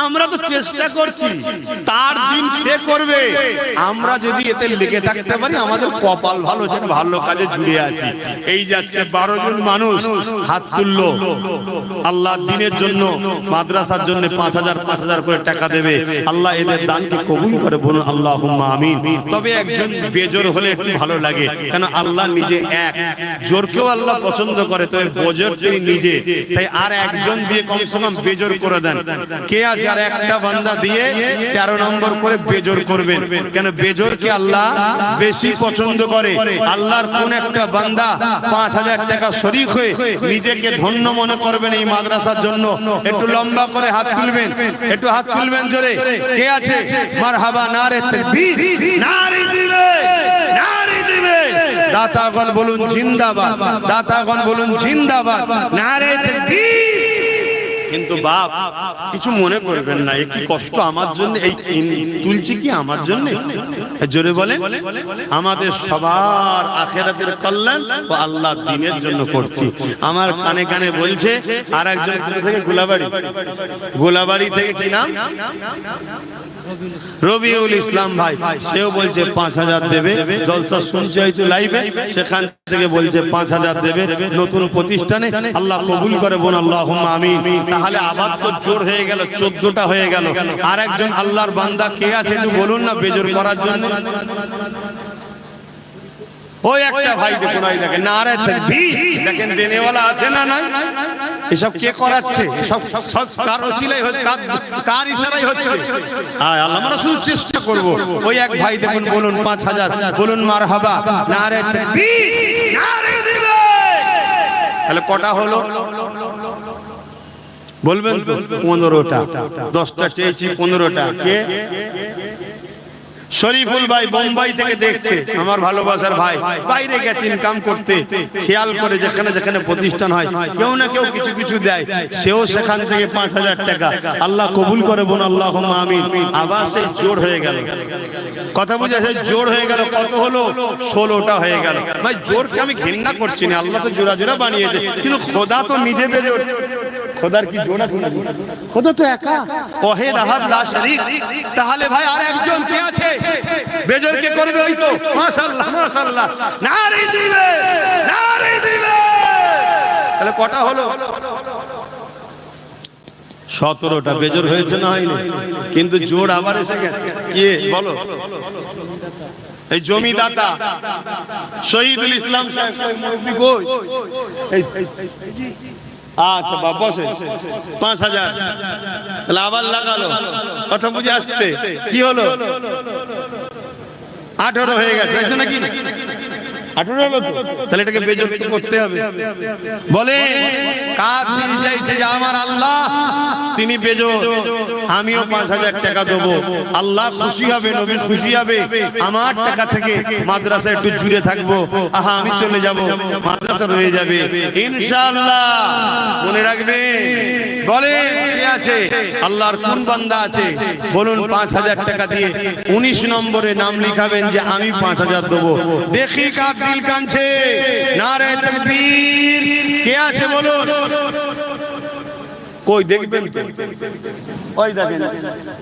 আমরা তো চেষ্টা করছি, তার দিন সে করবে। আমরা যদি এতে লেগে থাকতে পারি আমাদের কপাল ভালো, যেন ভালো কাজে জুড়ে আছি। এই যে আজকে 12 জন মানুষ হাত তুললো আল্লাহর দিনের জন্য, মাদ্রাসার জন্য 5000 করে টাকা দেবে। আল্লাহ এদের দানকে কবুল করে, বলুন আল্লাহুম্মা আমিন। তবে একজন বেজোর হলে একটু ভালো লাগে, কেন আল্লাহ নিজে এক, জোরকেও আল্লাহ পছন্দ করে, তবে বেজোর তিনি নিজে। তাই আর একজন দিয়ে কমসে কম বেজোর করে দেন। কে আছে আর একটা বান্দা দিয়ে 13 নম্বর করে বেজোর করবেন? কেন বেজোরকে আল্লাহ বেশি পছন্দ করে। আল্লাহর কোন একটা বান্দা 5000 টাকা শরীক হয়ে নিজেকে ধন্য মনে করবেন এই মাদ্রাসার জন্য? একটু লম্বা করে হাত তুলবেন, একটু হাত তুলবেন জোরে। কে আছে? মারহাবা, নারে তাকবীর, নারে দিবে, নারে দিবে। দাতাগণ বলুন জিন্দাবাদ, দাতাগণ বলুন জিন্দাবাদ, নারে তাকবীর। কিন্তু বাপ কিছু মনে করবেন না, এই কি কষ্ট আমার জন্য, এই তুলছি কি আমার জন্য? জোরে বলেন। আমাদের সবার আখিরাতের কল্যাণ ও আল্লাহর দ্বীনের জন্য করছি। আমার কানে কানে বলছে আর একজন থেকে গোলাবাড়ি থেকে, কি নাম? রবিউল ইসলাম ভাই, সেও বলছে 5000 দেবে। জলসা শুনছে হয়তো লাইভে, সেখান থেকে বলছে 5000 দেবে নতুন প্রতিষ্ঠানে। আল্লাহ কবুল করে, বোন আল্লাহুম্মা আমিন। তাহলে আবার তো জোর হয়ে গেল, 14টা হয়ে গেল। আর একজন আল্লাহর বান্দা কে আছে একটু বলুন না বেজোর করার জন্য? ওই একটা ভাই দেখুন, ওই দেখেন নারে তাকবীর, দেখেন দেনেওয়ালা আছে না নাই? এসব কে করাচ্ছে? সব কার ওসিলাই হচ্ছে, কার ইশারায় হচ্ছে? আল্লাহ, আমরা শুধু চেষ্টা করব। ওই এক ভাই দেখুন, বলুন 5000, বলুন মারহাবা, নারে তাকবীর, নারে দিবে। তাহলে কটা হলো বলবেন তো? 15টা। 10টা চেয়েছি, 15টা। কে? শরীফুল ভাই বোম্বাই থেকে দেখছে, আমার ভালোবাসার ভাই, বাইরে গেছে ইনকাম করতে। খেয়াল করে যেখানে যেখানে প্রতিষ্ঠান হয় কেউ না কেউ কিছু কিছু দেয়, সেও সেখান থেকে 5000 টাকা। আল্লাহ কবুল করে, বোন আল্লাহুম্মা আমিন। আবার সেই জোর হয়ে গেল, কথা বুঝে সেই জোর হয়ে গেল। কত হলো? 16টা হয়ে গেল। ভাই জোরকে আমি ঘৃণা করছি না, আল্লাহ তো জোড়া জোড়া বানিয়েছে, কিন্তু খোদা তো নিজে বেজোর। খোদার কি জোড়া? খোদা তো একা, ওয়াহিদ আহাদ লা শরীক। তাহলে ভাই আর একজন কে আছে বেজোর কে করবে? ওই তো মাশাআল্লাহ, মাশাআল্লাহ, নারে দিবে, নারে দিবে। তাহলে কটা হলো? 17টা। বেজোর হয়েছে না হয়নি? কিন্তু জোর আবার এসে গেছে। কে বলো? এই জমিদাতা শহীদুল ইসলাম সাহেব, মুরব্বি কই? আচ্ছা বাবা বসে। 5000 তাহলে আবার লাগালো, কথা বুঝে আসছে? কি হলো? 18 হয়ে গেছে নাকি? 18 হলো তো? তাহলে এটাকে বেজোর করতে হবে। বলে কার দিন চাইছে যে আমার আল্লাহ তিনি বেজোর, আমিও 5000 টাকা দেবো। আল্লাহ খুশি হবে, নবী খুশি হবে। আমার টাকা থেকে মাদ্রাসা একটু জুড়ে থাকবো, আহা আমি চলে যাব, মাদ্রাসা রয়ে যাবে ইনশাআল্লাহ। মনে রাখবে। বলে কে আছে? আল্লাহর কোন বান্দা আছে বলুন? 5000 টাকা দিয়ে 19 নম্বরে নাম লিখাবেন যে আমি 5000 দেবো। দেখি কার দিল কাঁদছে। নারে তাকবীর। কে আছে বলুন? কই দেখবেন? ওই দেখেন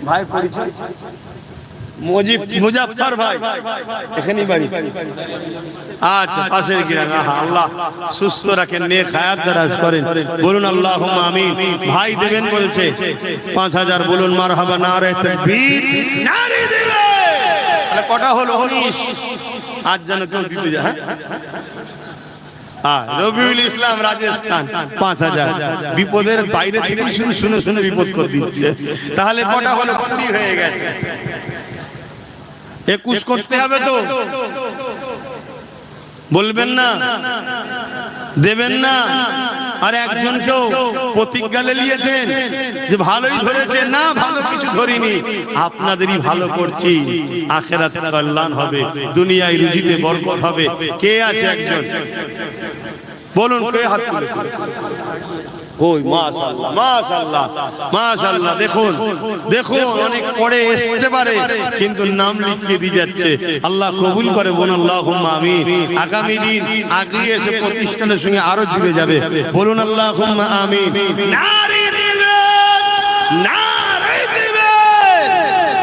ভাই, পরিচয় মুজাফফর ভাই, এখানেই বাড়ি। আচ্ছা, পাশের গ্রাম। আল্লাহ সুস্থ রাখেন, নেক হায়াত দারাজ করেন, বলুন আল্লাহুম্মা আমিন। ভাই দেবেন বলছে 5000, বলুন মারহাবা, নারে তাকবীর, নারে দিবে। তাহলে কটা হলো? 19। আজ যেন কেউ দিতে যায়। রবিউল ইসলাম রাজস্থান 5000। বিপদের বাইরে থেকে শুনে শুনে বিপদ করে দিচ্ছে। তাহলে কটা হলো? 20 হয়ে গেছে। 21 করতে হবে তো, বলবেন না? দেবেন না। আর একজনকেও প্রতিজ্ঞা নিয়েছেন যে ভালোই ধরেছে, না ভালো কিছু ধরিনি, আপনাদেরই ভালো করছি, আখিরাতে কল্যাণ হবে, দুনিয়ায় রুজিতে বরকত হবে। কে আছে একজন বলুন, কে হাত তুলেছে? ওই মাশাআল্লাহ মাশাআল্লাহ মাশাআল্লাহ, দেখুন দেখুন, অনেক পরে আসতে পারে কিন্তু নাম লিখিয়ে দিয়ে যাচ্ছে। আল্লাহ কবুল করে, বলুন আল্লাহুম্মা আমিন। আগামী দিন আগিয়ে এসে প্রতিষ্ঠানের সঙ্গে আরো জুড়ে যাবে, বলুন আল্লাহুম্মা আমিন। নারী দিবে, নারী দিবে।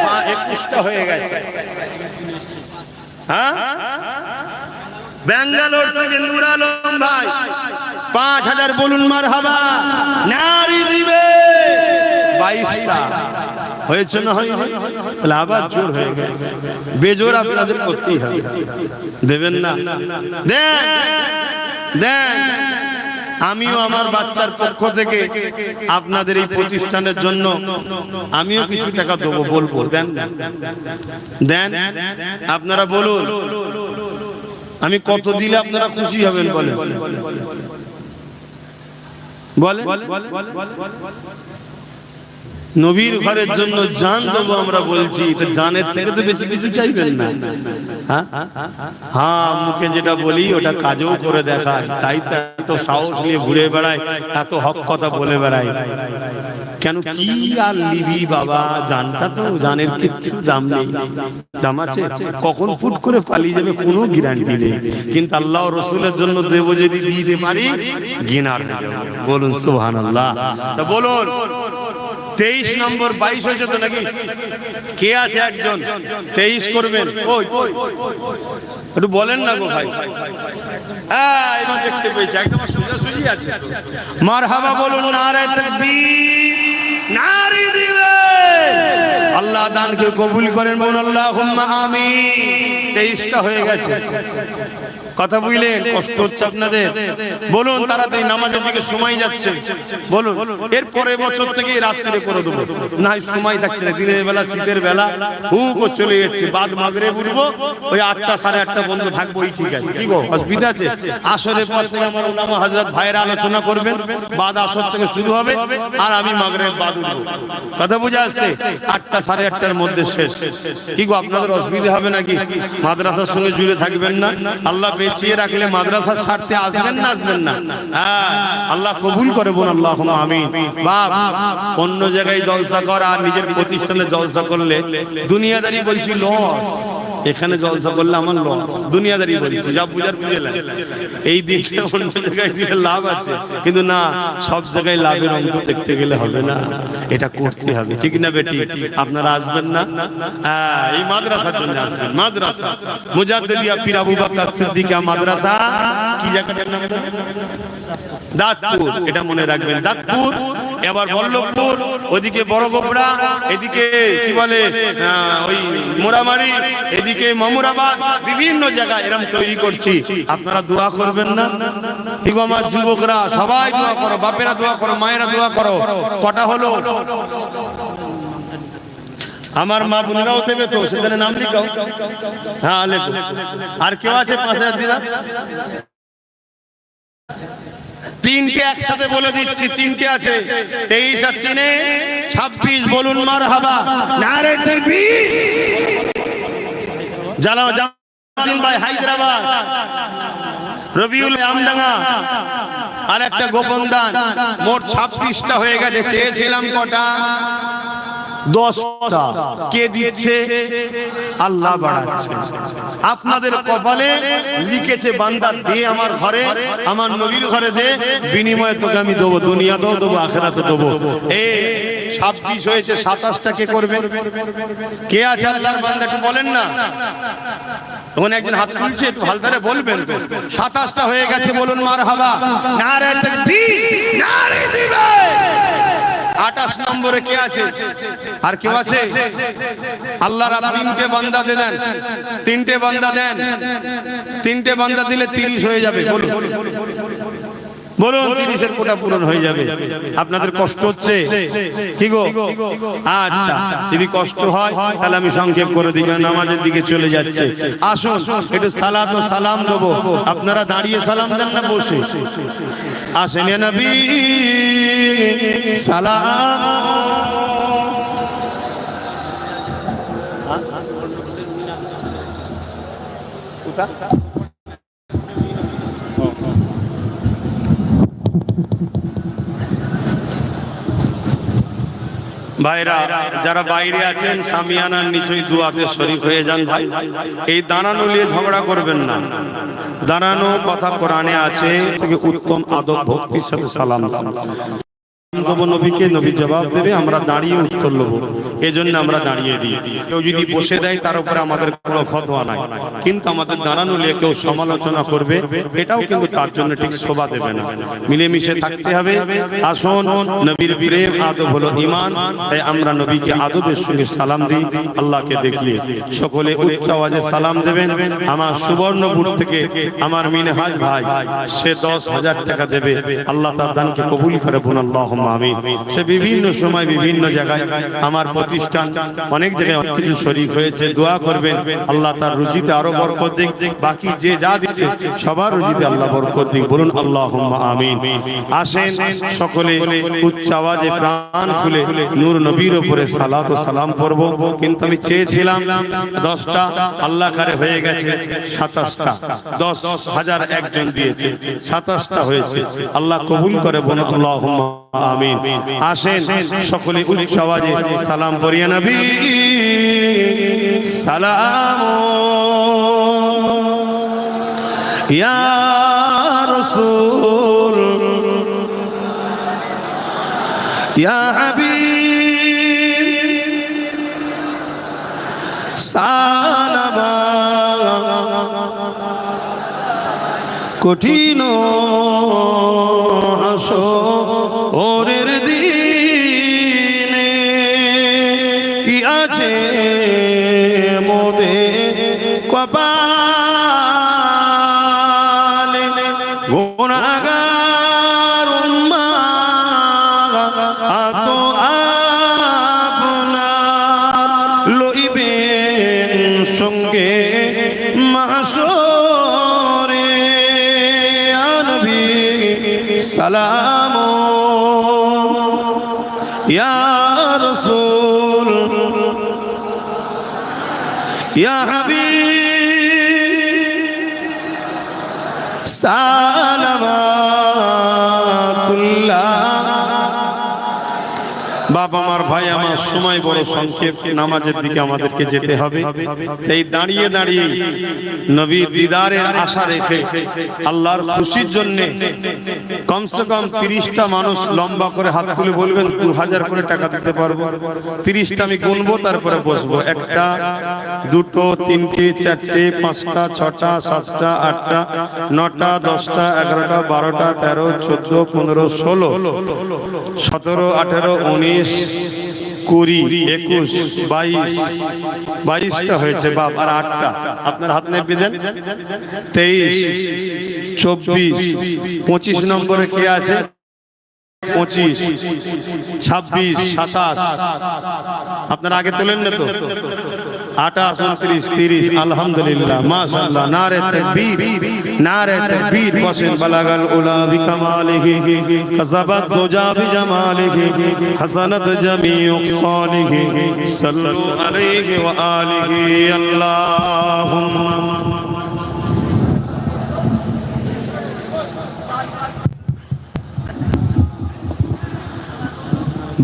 21টা হয়ে গেছে। হ্যাঁ, ব্যাঙ্গালোর থেকে নূর আলম ভাই 5000 বলুন মারহাবা। নারী দিবে 22টা হয়েছে না? হয় আবার জোর হয়ে গেছে, বেজোর আপনাদের করতেই হবে। দেবেন না? দেন দেন। আমিও আমার বাচ্চার পক্ষ থেকে আপনাদের এই প্রতিষ্ঠানের জন্য আমিও কিছু টাকা দেবো, বলবো দেন দেন। আপনারা বলুন আমি কত দিলে আপনারা খুশি হবেন? বলেন বলেন। নবীর ঘরের জন্য জান দেবো আমরা বলছি, তো জানের থেকে তো বেশি কিছু চাইবেন না। হ্যাঁ, মুখে যেটা বলি ওটা কাজও করে দেখায়, তাই তো সাহস নিয়ে ঘুরে বেড়ায়, এত হক কথা বলে বেড়ায়। কেন কি আর লিবি বাবা, জানটা তো জানের কিছু দাম নেই। দাম আছে, কখন ফুট করে পালিয়ে যাবে কোনো গ্যারান্টি নেই। কিন্তু আল্লাহ রসুলের জন্য দেব যদি দিতে পারি, গিনার বলুন সুবহানাল্লাহ। তা বলুন 23 নম্বর 22 হয়েছে তো নাকি? কে আছে একজন 23 করবেন? একটু বলেন না গো ভাই। হ্যাঁ, এবার দেখতে পেয়েছি একদম সোজাসুজি আছে। মারহাবা বলুন, নারে তাকবীর। নারী দিবে, আল্লাহ দানকে কবুল করেন, বলুন আল্লাহুম্মা আমিন। 23টা হয়ে গেছে, কথা বুঝলেন? কষ্ট হচ্ছে আপনাদের? বলুন তাড়াতাড়ি, নামাজের দিকে সময় যাচ্ছে। বলুন এর পরের বছর থেকে রাত্রে করে দেবো, না সময় থাকছে না। দিনের বেলা, শীতের বেলা হুক চলে যাচ্ছে, বাদ মাগরে বুঝবো ওই 8টা 8:30 বন্ধ থাকবো, এই ঠিক আছে। কি গো, অসুবিধা আছে? আসরের পর থেকে আমার উলামা হযরত ভাইরা আলোচনা করবেন, বাদ আসর থেকে শুরু হবে, আর আমি মাগরে বাদ উঠবো। কথা বুঝে আসছে? 8টা 8:30-র মধ্যে শেষ। কি গো, আপনাদের অসুবিধা হবে নাকি? মাদ্রাসার সঙ্গে জুড়ে থাকবেন না? আল্লাহ বেঁচিয়ে রাখলে মাদ্রাসা ছাড়তে আসবেন না? আসবেন না? হ্যাঁ, আল্লাহ কবুল করে, বোন আল্লাহুম্মা আমিন। বাপ, অন্য জায়গায় জলসা করা আর নিজের প্রতিষ্ঠানে জলসা করলে দুনিয়াদারি বলছি লস, এখানে জলসা করলে আমার লস। দুনিয়াদারি বলছি, যা বুঝার বুঝেলেন। এই দিকটা অন্য জায়গায় দিলে লাভ আছে, কিন্তু না, সব জায়গায় লাভের অঙ্ক দেখতে গেলে হবে না, এটা করতে হবে। ঠিক না বেটি? আপনারা আসবেন না? হ্যাঁ, এই মাদ্রাসার জন্য আসবেন। মাদ্রাসা মুজাদ্দিদিয়া পীর আবু বকর সিদ্দিকা মাদ্রাসা, কি জায়গাটার নাম? দাঁতপুর, এটা মনে রাখবেন। দাঁতপুর, এবার বল্লভপুর, ওদিকে বড় গোবরা, এদিকে কি বলে ওই মোরামারি, এদিকে মামুরাবাদ, বিভিন্ন জায়গায় এরকম তৈরি করছি। আপনারা দোয়া করবেন না? ঠিক, আমার যুবকরা সবাই দোয়া করো, বাপেরা দোয়া করো, মায়েরা দোয়া করো। কটা হলো? আমার মা বোনেরাও দেবে তো, সেখানে নাম লিখাও। হ্যাঁ, লেখো। আর কেউ আছে 5000 দিলা? 3টে একসাথে বলে দিচ্ছি, 3টে আছে। 23 আর 3 26, বলুন মারহাবা। নারে তাকবীর। জালাউদ্দিন ভাই হায়দ্রাবাদ, রবিউল আমডাঙ্গা, আর একটা গোপন দান, মোট 26টা হয়ে গেছে। চেয়েছিলাম কটা? 10টা। কে দিচ্ছে? আল্লাহ বাড়াচ্ছে। আপনাদের কপালে লিখেছে বান্দা দে আমার ঘরে, আমার নবীর ঘরে দে, বিনিময়ে তোকে আমি দেবো, দুনিয়াতেও দেবো, আখিরাতে দেবো। এই 26 হয়েছে, 27টা কে করবে? কে আছে আল্লাহর বান্দা? একটু বলেন না। তখন একজন হাত তুলছে, একটু হালদারে বলবেন তো। 27টা হয়ে গেছে, বলুন মারহাবা। নারে তাকবীর, নারে দিবে। 28 নম্বরে কে আছে? আর কেউ আছে? আল্লাহর 3টে বান্দা দেন, 3টে বান্দা দেন। 3টে বান্দা দিলে 30 হয়ে যাবে। বলুন বলুন 30-এর কোটা পূরণ হয়ে যাবে। আপনাদের কষ্ট হচ্ছে কি গো? আচ্ছা, যদি কষ্ট হয় তাহলে আমি সংক্ষেপ করে দিই, নামাজের দিকে চলে যাচ্ছে। আসুন একটু সালাত ও সালাম দেবো। আপনারা দাঁড়িয়ে সালাম দেন না বসে? আসেন ইয়া নবী সালাম। ভাইরা যারা বাইরে আছেন সামিয়ানার নিচেই দুয়াতে শরীক হয়ে যান। ভাই এই দাঁড়ানো নিয়ে ঝগড়া করবেন না। দাঁড়ানো কথা কোরআনে আছে, থেকে উত্তম আদব ভক্তির সাথে সালাম দাও। নবীকে নবী জবাব দেবে, আমরা দাঁড়িয়ে উত্তর নেব, এই জন্য আমরা দাঁড়িয়ে দিই। কেউ যদি বসে দেয় তার উপরে আমাদের কোনো ফতোয়া নাই, কিন্তু আমাদের দাঁড়ানো নিয়ে কেউ সমালোচনা করবে এটাও কিন্তু তার জন্য ঠিক শোভা দেবে না। মিলেমিশে থাকতে হবে। আসুন, নবীর প্রেম আদব হলো ঈমান, তাই আমরা নবীকে আদবের সঙ্গে সালাম দিই আল্লাহকে দেখিয়ে। সকলে উচ্চ আওয়াজে সালাম দেবেন। আমার সুবর্ণপুর থেকে আমার মিনহাজ ভাই, সে 10,000 টাকা দেবে। আল্লাহ তার দানকে কবুল করে বলুন আল্লাহুম্মা আমিন। সে বিভিন্ন সময় বিভিন্ন জায়গায় আমার প্রতিষ্ঠান অনেক জায়গায় অনেক কিছু শরীক হয়েছে, দোয়া করবেন আল্লাহ তার রুজিতে আরো বরকত দিক। বাকি যে যা দিচ্ছে সবার রুজিতে আল্লাহ বরকত দিক, বলুন আল্লাহুম্মা আমিন। আসেন সকলে উচ্চ আওয়াজে প্রাণ খুলে নূর নবীর উপরে সালাত ও সালাম করব। কিন্তু আমি চেয়েছিলাম 10টা, আল্লাহ কারে হয়ে গেছে 27টা। 10,000 একজন দিয়েছে, 27টা হয়েছে। আল্লাহ কবুল করে বলুন আল্লাহুম্মা আমিন। আসেন সকলে উচ্চ আওয়াজে সালাম করিয়া নবী সালাম ইয়া রাসূল ইয়া হাবিব সালাম। কঠিন হাসরের দিনে কি আছে মোদের কপালে, গুনাহগার উম্মাত আপনার লইবেন সঙ্গে মাহশরে। নবী সালাম ইয়া রাসূল ইয়া হাবিব সালামাতুল্লাহ। বাবা আমার, ভাই আমার, সময় বড় সংক্ষেপ, নামাজের দিকে আমাদেরকে যেতে হবে। এই দাঁড়িয়ে দাঁড়িয়ে নবীর দিদারের আশা রেখে আল্লাহর খুশির জন্য কমসে কম 30টা মানুষ লম্বা করে হাত তুলে বলবেন 2000 করে টাকা দিতে পারবো। 30টা আমি গুনবো, তারপরে বসবো। 1টা 2টো 3টে 4টে 5টা 6টা 7টা 8টা 9টা 10টা 11টা 12টা 13 14 15 16 17 18 19 20 21 22 22টা হয়েছে বাপ। আর 8টা আপনার হাত নেবে দেন। 23 24 25 নম্বরে কে আছে? 25 26 27 আপনারা আগে তোলেন না তো? 28 29 30 আলহামদুলিল্লাহ মাশাআল্লাহ। নারে তাকবীর, নারে তাকবীর। বসেন। বালাগাল উলা বিকামালিহি কাযাবাত দুজা বিজামালিহি হাসানাত জামিউ সালিহি সাল্লু আলাইহি ওয়া আলিহি আল্লাহুম্মা।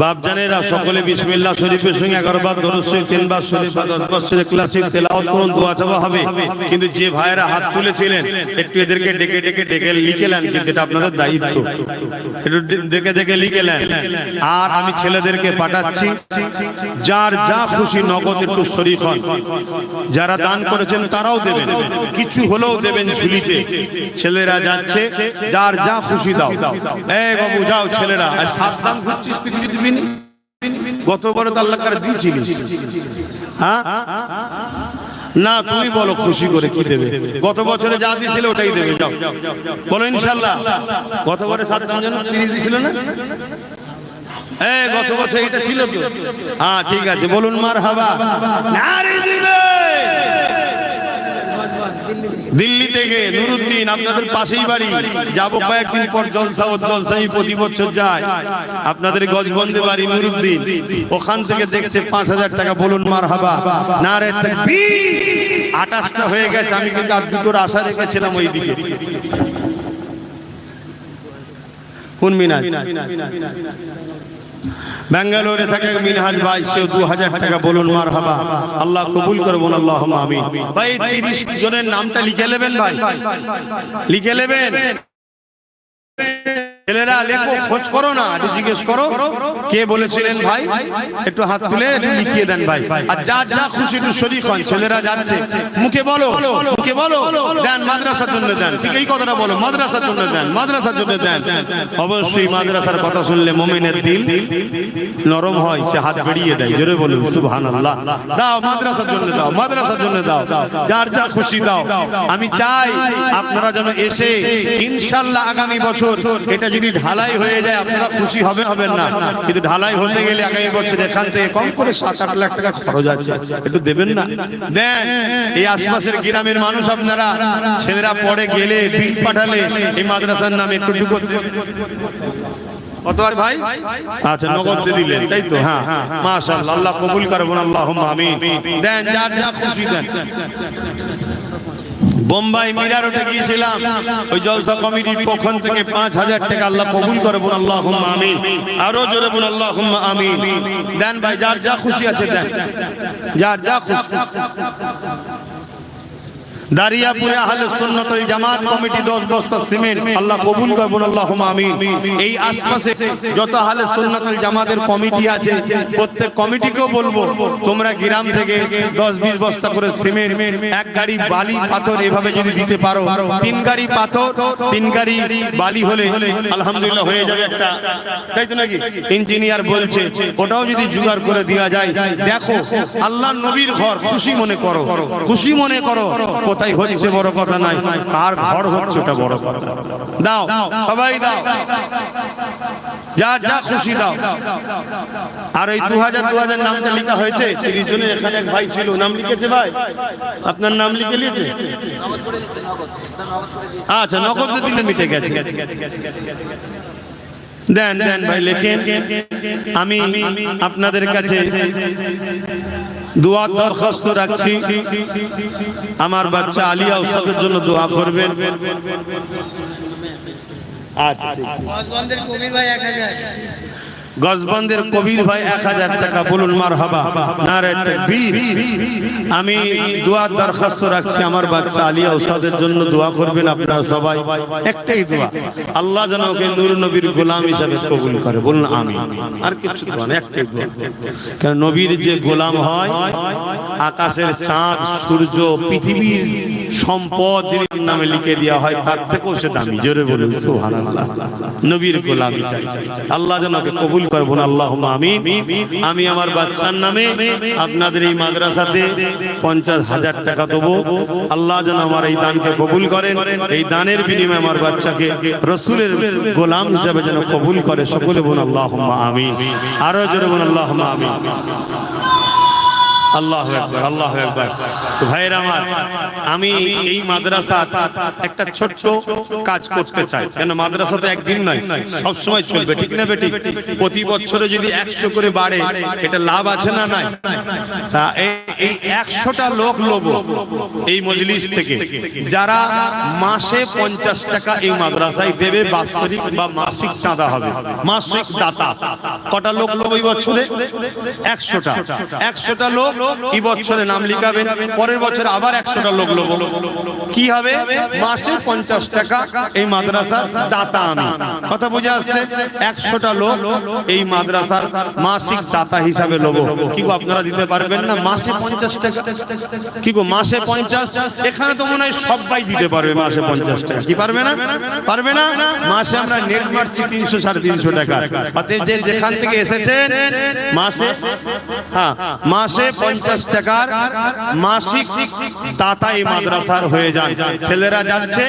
বাপজানেরা সকলে বিসমিল্লাহ শরীফের সঙ্গে 11 বার দরুদ শরীফ 3 বার শরীফ 10 বার শরীফ ক্লাসিক তেলাওয়াত করুন, দোয়া চাওয়া হবে। কিন্তু যে ভাইরা হাত তুলেছিলেন একটু এদেরকে ডেকে ডেকে ডেকে লিখে নেন, কিন্তু এটা আপনাদের দায়িত্ব, একটু দেখে দেখে লিখে নেন। আর আমি ছেলেদেরকে পাঠাচ্ছি, যার যা খুশি নগদ একটু শরীক হন। যারা দান করেছেন তারাও দেবেন, কিছু হলেও দেবেন ঝুলিতে। ছেলেরা যাচ্ছে, যার যা খুশি দাও। এই বাবু যাও ছেলেরা, আর 7 দাম খুঁজছিস তুই, গতবারে তো আল্লাহ করে দিয়েছিলি। হ্যাঁ না তুমি বলো খুশি করে কি দেবে? গত বছরে যা দিয়েছিল ওটাই দেবে, যাও বলো ইনশাআল্লাহ। গত বছরে 7 জন 30 দিয়েছিল না? গত বছর এটা ছিল তো। হ্যাঁ ঠিক আছে, বলুন মারহাবা। নারে দিবে দিল্লি থেকে নুরুদ্দিন, আপনাদের পাশেই বাড়ি, যাবো কয়েকদিন পর জলসাই প্রতি বছর যায়। আপনাদের গজবন্দে বাড়ি নুরুদ্দিন, ওখান থেকে দেখছে 5000 টাকা, বলুন মারহাবা। নারে তাকবীর। 28টা হয়ে গেছে, আমি কিন্তু আর দুটোর আশা রেখেছিলাম ওই দিকে। কোন মিনাজ? বেঙ্গালুরু থেকে মিনহাজ ভাই, সেও 2000 টাকা, বলুন মারহাবা। আল্লাহ কবুল করবেন, আল্লাহুম্মা আমিন। ভাই 30 জনের নামটা লিখে নেবেন, ভাই লিখে নেবেন। ছেলেরা লেখো, খোঁজ করো না, জিজ্ঞেস করো কে বলেছিলেন ভাই, একটু হাত তুলে লিখিয়ে দেন ভাই। আর যা যা খুশি একটু শরীক হন। ছেলেরা যাচ্ছে, মুখে বলো, মুখে বলো দেন, মাদ্রাসার জন্য দেন। ঠিক এই কথাটা বলো, মাদ্রাসার জন্য দেন, মাদ্রাসার জন্য দেন। অবশ্যই মাদ্রাসার কথা শুনলে মুমিনের দিল নরম হয়, সে হাত বেরিয়ে দেয়। জোরে বলুন সুবহানাল্লাহ। দাও মাদ্রাসার জন্য দাও, মাদ্রাসার জন্য দাও, যার যা খুশি দাও। আমি চাই আপনারা যেন এসে ইনশাআল্লাহ আগামী বছর এটা যদি ঢালাই হয়ে যায় আপনারা খুশি হবেন না, কিন্তু ঢালাই হতে গেলে আগামী বছর এখান থেকে কম করে 7-8 লাখ টাকা খরচ আছে, একটু দেবেন না? দেন। এই আশপাশের গ্রামের মানুষ আপনারা, ছেলেরা পড়ে গেলে বিল পাঠালে এই মাদ্রাসার নামে একটু কত ভাই? আচ্ছা নগদ দিয়ে দিলেন, তাই তো? হ্যাঁ মাশাআল্লাহ, আল্লাহ কবুল করবেন, আল্লাহুম্মা আমিন। দেন, যার যা খুশি দেন। বোম্বাই মিরা রোডে গিয়েছিলাম, ওই জলসা কমিটির পক্ষ থেকে 5000 টাকা, আল্লাহ কবুল করবেন, আল্লাহুম্মা আমিন। আরো জোরে বলুন আল্লাহুম্মা আমিন। দেন ভাই, যার যা খুশি আছে দেন, যার যা খুশি। দারিয়াপুরে আহলে সুন্নাত ওয়াল জামাত কমিটি 10 বস্তা সিমেন্ট, আল্লাহ কবুল করবেন, আল্লাহুম্মা আমিন। এই আশপাশে যত আহলে সুন্নাত ওয়াল জামাতের কমিটি আছে, প্রত্যেক কমিটিকেও বলবো তোমরা গ্রাম থেকে 10-20 বস্তা করে সিমেন্ট, 1 গাড়ি বালি পাথর এভাবে যদি দিতে পারো, 3 গাড়ি পাথর 3 গাড়ি বালি হলে আলহামদুলিল্লাহ হয়ে যাবে একটা, তাই তো নাকি? ইঞ্জিনিয়ার বলছে ওটাও যদি জোগাড় করে দেওয়া যায়। দেখো আল্লাহর নবীর ঘর, খুশি মনে করো, খুশি মনে করো। কোথায় হচ্ছে বড় কথা নাই, কার ঘর হচ্ছে ওটা বড় কথা। দাও সবাই দাও, যা যা খুশি দাও। আর ওই 2000 নামটা লেখা হয়েছে 30 জনের। এখানে এক ভাই ছিল, নাম লিখেছে ভাই, আপনার নাম লিখে নিয়েছে? আচ্ছা নগদ দিলে মিটে গেছে। দেন দেন ভাই লেখেন। আমি আপনাদের কাছে দোয়া দরখাস্ত রাখছি, আমার বাচ্চা আলিয়া উস্তাদের জন্য দোয়া করবেন। গজবন্দের কবির ভাই 1000 টাকা, বলুন মারহাবা। নারে তাকবীর। আমি দোয়া দরখাস্ত রাখছি, আমার বাচ্চা আলিয়া উস্তাদের জন্য দোয়া করবেন আপনারা সবাই। একটাই দোয়া, আল্লাহ যেন ওকে নূর নবীর গোলাম হিসেবে কবুল করে, বলুন আমিন। আর কিছু দোয়া না, একটাই দোয়া। কারণ নবীর যে গোলাম হয়, আকাশের চাঁদ সূর্য পৃথিবীর সম্পদ যিনি নামে লিখে দেওয়া হয়, তার থেকেও সে দামি। জোরে বলুন সুবহানাল্লাহ। নবীর গোলামি চাই, আল্লাহ যেন ওকে কবুল করবেন, আল্লাহুম্মা আমিন। আমি আমার বাচ্চার নামে আপনাদের এই মাদ্রাসাতে 50,000 টাকা দেবো। আল্লাহ যেন আমার এই দানকে কবুল করেন, এই দানের বিনিময়ে আমার বাচ্চাকে রাসূলের গোলাম হিসেবে যেন কবুল করে। সকলে বলুন আল্লাহুম্মা আমিন। আরো জোরে বলুন আল্লাহুম্মা আমিন। আল্লাহু আকবার, আল্লাহু আকবার। তো ভাইরা আমার, আমি এই মাদ্রাসা একটা ছোট্ট কাজ করতে চাই। কেন মাদ্রাসা তো একদিন নয়, সব সময় চলবে, ঠিক না বেটি? প্রতি বছরে যদি 100 করে বাড়ে, এটা লাভ আছে না নাই? তা এই 100টা লোক লব এই মজলিস থেকে, যারা মাসে 50 টাকা এই মাদ্রাসায় দেবে, বাৎসরিক বা মাসিক চাঁদা হবে, মাসিক দাতা। কটা লোক লব এই বছরে? 100টা। 100টা লোক এই বছরে নাম লিখাবেন, পরের বছর আবার 100টা লোক লব। কি হবে? মাসে 50 টাকা এই মাদ্রাসার দাতা আমি। কথা বুঝে আসছে? 100টা লোক এই মাদ্রাসার মাসিক দাতা হিসাবে লব। কি গো আপনারা দিতে পারবেন না? মাসে 50 টাকা। কি গো মাসে 50? এখানে তো মনে হয় সবাই দিতে পারবে মাসে 50 টাকা। কি পারবে না? পারবে না? মাসে আমরা নেট মারছি 300-350 টাকা। অতএব যে যেখান থেকে এসেছেন মাসে, হ্যাঁ মাসে 50 টাকার মাসিক দাতা এই মাদ্রাসার হয়ে যান। ছেলেরা যাচ্ছে,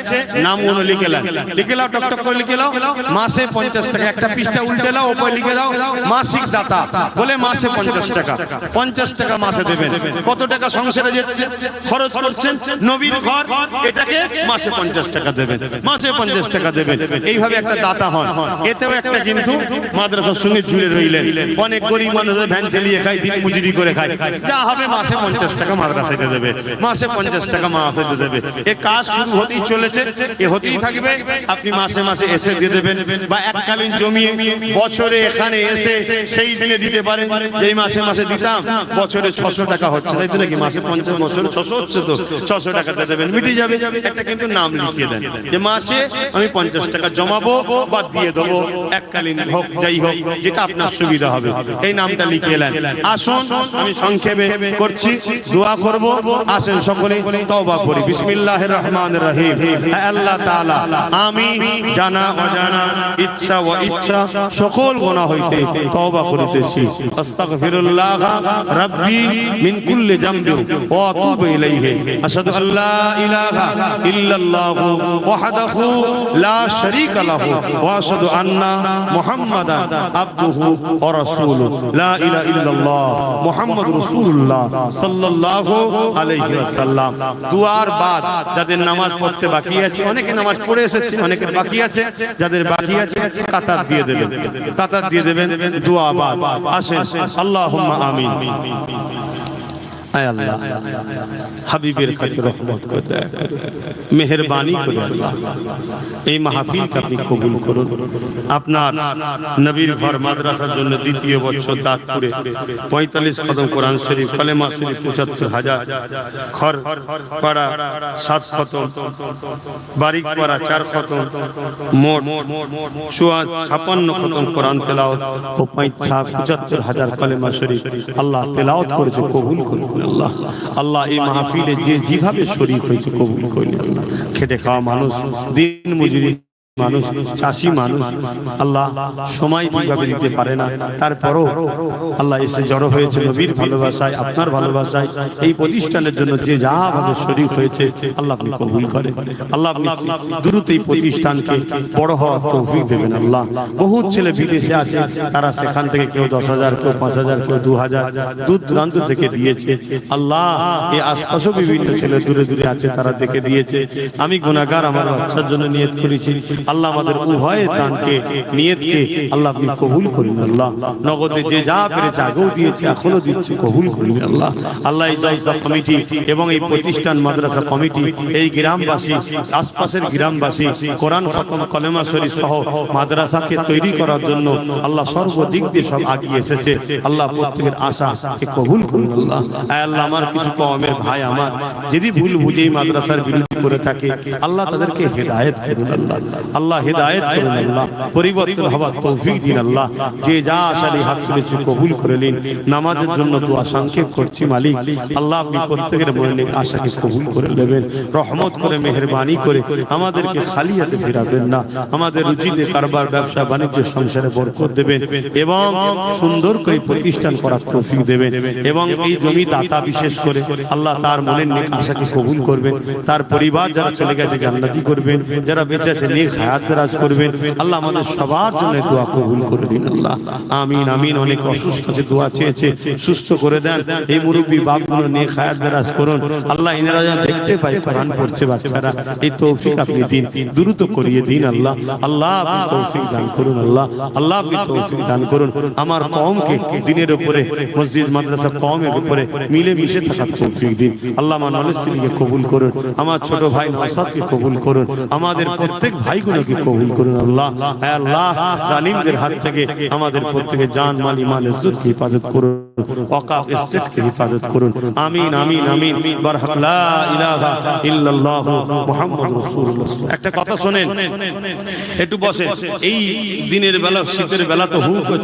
নামগুলো লিখে নাও, লিখে নাও, টক টক করে লিখে নাও। মাসে 50 টাকা, একটা পৃষ্ঠা উল্টে দাও, ওপরে লিখে দাও মাসিক দাতা বলে মাসে 50 টাকা। 50 টাকা মাসে দেবেন। কত টাকা সংসারে যাচ্ছে, খরচ করছেন, নবীর ঘর, এটাকে মাসে 50 টাকা দেবেন, মাসে 50 টাকা দেবেন। এইভাবে একটা দাতা হন। এতেও একটা কিন্তু মাদ্রাসার সঙ্গে জুড়ে রইলেন। অনেক গরিব মানুষের ভ্যান চালিয়ে খায়, দিন মজুরি করে খায়, যা হবে মাসে 50 টাকা মাদ্রাসাতে দেবে, মাসে 50 টাকা মাদ্রাসাতে দেবে। এই কাজ শুরু হতেই চলেছে, এ হতেই থাকবে। আপনি মাসে মাসে এসে দিয়ে দেবেন, বা এককালীন জমিয়ে বছরে এখানে এসে সেই দিনে দিতে পারেন। এই মাসে মাসে দিতাম, বছরে 600 টাকা হচ্ছে, তাই তো নাকি? মাসে 50, বছরে 600 হচ্ছে, তো 600 টাকাতে দেবেন, মিটে যাবে। একটা কিন্তু নাম লিখিয়ে দেন যে মাসে আমি 50 টাকা জমাবো বা দিয়ে দেবো, এককালীন হোক যাই হোক, যেটা আপনার সুবিধা হবে, এই নামটা লিখিয়ে নেন। আসুন আমি সংক্ষেপে করছি, দোয়া করব। আসেন সকলে তওবা করি। বিসমিল্লাহির রহমানির রহিম। হে আল্লাহ তাআলা, আমি জানা অজানা, ইচ্ছা ও ইচ্ছা সকল গুনাহ হইতে তওবা করিতেছি। আস্তাগফিরুল্লাহ রাব্বি মিন কুল্লি যামবি ওয়া আতুবু ইলাইহি। আশহাদু আল্লা ইলাহা ইল্লাল্লাহু ওয়াহদাহু লা শারীকা লাহু ওয়া আশহাদু আন্না মুহাম্মাদান আবদুহু ওয়া রাসূলুহু। লা ইলাহা ইল্লাল্লাহ মুহাম্মাদুর রাসূলুল্লাহ সাল্লাল্লাহু আলাইহি ওয়াসাল্লাম। দুয়ার বাদ যাদের নামাজ পড়তে বাকি আছে, অনেকে নামাজ পড়ে এসেছে, অনেকের বাকি আছে, যাদের বাকি আছে কাতার দিয়ে দেবেন, কাতার দিয়ে দেবেন। দুয়া বাদ আসেন। আল্লাহুম্মা আমিন। আয় আল্লাহ, হাবিবের খাতির রহমত করে দয়া করে, মেহেরবানি করে আল্লাহ এই মাহফিলকে আপনি কবুল করুন। আপনার নবীর ঘর মাদ্রাসার জন্য দ্বিতীয় বছর দাঁতপুরে 45 খতম কোরআন শরীফ, কালেমা শরীফ 75,000, খর পাড়া 7 খতম, বারিক পাড়া 4 খতম, মোট 56 খতম কোরআন তেলাওয়াত ও 75,000 কালেমা শরীফ আল্লাহ তেলাওয়াত করেছে, কবুল করুন আল্লাহ। আল্লাহ এই মাহফিলে যে যেভাবে শরীক হয়েছে কবুল করুন আল্লাহ। খেটে খাওয়া মানুষ, দিন মজুরি মানুষ, চাষি মানুষ, আল্লাহ সময় ঠিকভাবে দিতে পারে না, তারপরও আল্লাহ এসে জড়ো হয়েছে নবীর ভালোবাসায়, আপনার ভালোবাসায়। এই প্রতিষ্ঠানের জন্য যে যা ভাবে শরীক হয়েছে আল্লাহ আপনি কবুল করেন। আল্লাহ আপনি দ্রুত এই প্রতিষ্ঠানকে বড় হওয়ার তৌফিক দেবেন আল্লাহ। বহুত ছেলে বিদেশে আছে, তারা সেখান থেকে কেউ 10,000, কেউ 5,000, কেউ 2,000 দূর দূরান্ত থেকে দিয়েছে আল্লাহ। এই আশপাশেও বিভিন্ন ছেলে দূরে দূরে আছে, তারা দেখে দিয়েছে। আমি গুনাহগার, আমার বাচ্চার জন্য নিয়ত করেছি আল্লাহ আমাদের উভয় দানকে, নিয়তকে আল্লাহ আপনি কবুল করুন আল্লাহ। নগদে যে যা পেরেছে আগেও দিয়েছে, এখনো দিচ্ছে, কবুল করুন আল্লাহ। আল্লাহ এই জলসা কমিটি এবং এই প্রতিষ্ঠান মাদ্রাসা কমিটি, এই গ্রামবাসী, আশপাশের গ্রামবাসী কোরআন খতম, কলেমা শরীফ সহ মাদ্রাসাকে তৈরি করার জন্য আল্লাহ সর্বদিক দিয়ে সব আগিয়ে এসেছে আল্লাহ। প্রত্যেকের আশাকে কবুল করুন আল্লাহ। আল্লাহ আমার কিছু কওমের ভাই আমার যদি ভুল বুঝেই মাদ্রাসার বিরোধী করে থাকে আল্লাহ তাদেরকে হেদায়েত করুন আল্লাহ। আল্লাহ হেদায়েত করুন আল্লাহ, পরিবর্তন হওয়ার তৌফিক দিন আল্লাহ। যে যা আশারি হাত তুলেছে কবুল করে নিন। নামাজের জন্য দোয়া সংক্ষেপ করছি মালিক আল্লাহ, আপনি প্রত্যেকের মনের আশাকে কবুল করে নেবেন। রহমত করে, মেহেরবানি করে আমাদেরকে খালি হাতে ফেরাবেন না। আমাদের রুচিতে কারবার, ব্যবসা বাণিজ্য, সংসারে বরকত দেবেন এবং সুন্দর করে প্রতিষ্ঠান করার তৌফিক দেবেন। এবং এই জমি দাতা বিশেষ করে আল্লাহ তার মনের নেক আশাকে কবুল করবেন। তার পরিবার যারা চলে গেছে জান্নাতি করবেন, যারা বেঁচে আছে নেক হায়াত দারাজ করবেন আল্লাহ। আমাদের সবার জন্য দোয়া কবুল করে দিন আল্লাহ। আমিন আমিন। অনেক অসুস্থ আছে, দোয়া চেয়েছে, সুস্থ করে দেন। এই মুরব্বী বাপগুলো নেক হায়াত দারাজ করুন আল্লাহ। ইনারা যেন দেখতে পাই কোরআন পড়ছে বাচ্চারা, এই তৌফিক আপনি দিন, দ্রুত করিয়ে দিন আল্লাহ। আল্লাহ আপনি তৌফিক দান করুন আল্লাহ। আল্লাহ আপনি তৌফিক দান করুন। আমার কওমকে দিনের উপরে, মসজিদ মাদ্রাসা কওমের উপরে মিলে মিশে থাকার তৌফিক দিন আল্লাহ। আমার নলেজকে কবুল করুন, আমার ছোট ভাই নওশাদকে কবুল করুন, আমাদের প্রত্যেক ভাইগুলোকে কবুল করুন আল্লাহ। হে আল্লাহ, জালিমদের হাত থেকে আমাদের প্রত্যেকের জান, মাল, ঈমান, ইজ্জতকে হেফাজত করুন, ওয়াকাফ এস্টেটকে হেফাজত করুন। আমিন আমিন আমিন। বারহাক লা ইলাহা ইল্লাল্লাহ মুহাম্মাদুর রাসূলুল্লাহ। একটা কথা শুনেন, একটু বসেন। এই দিনের বেলা, শীতের বেলা তো হু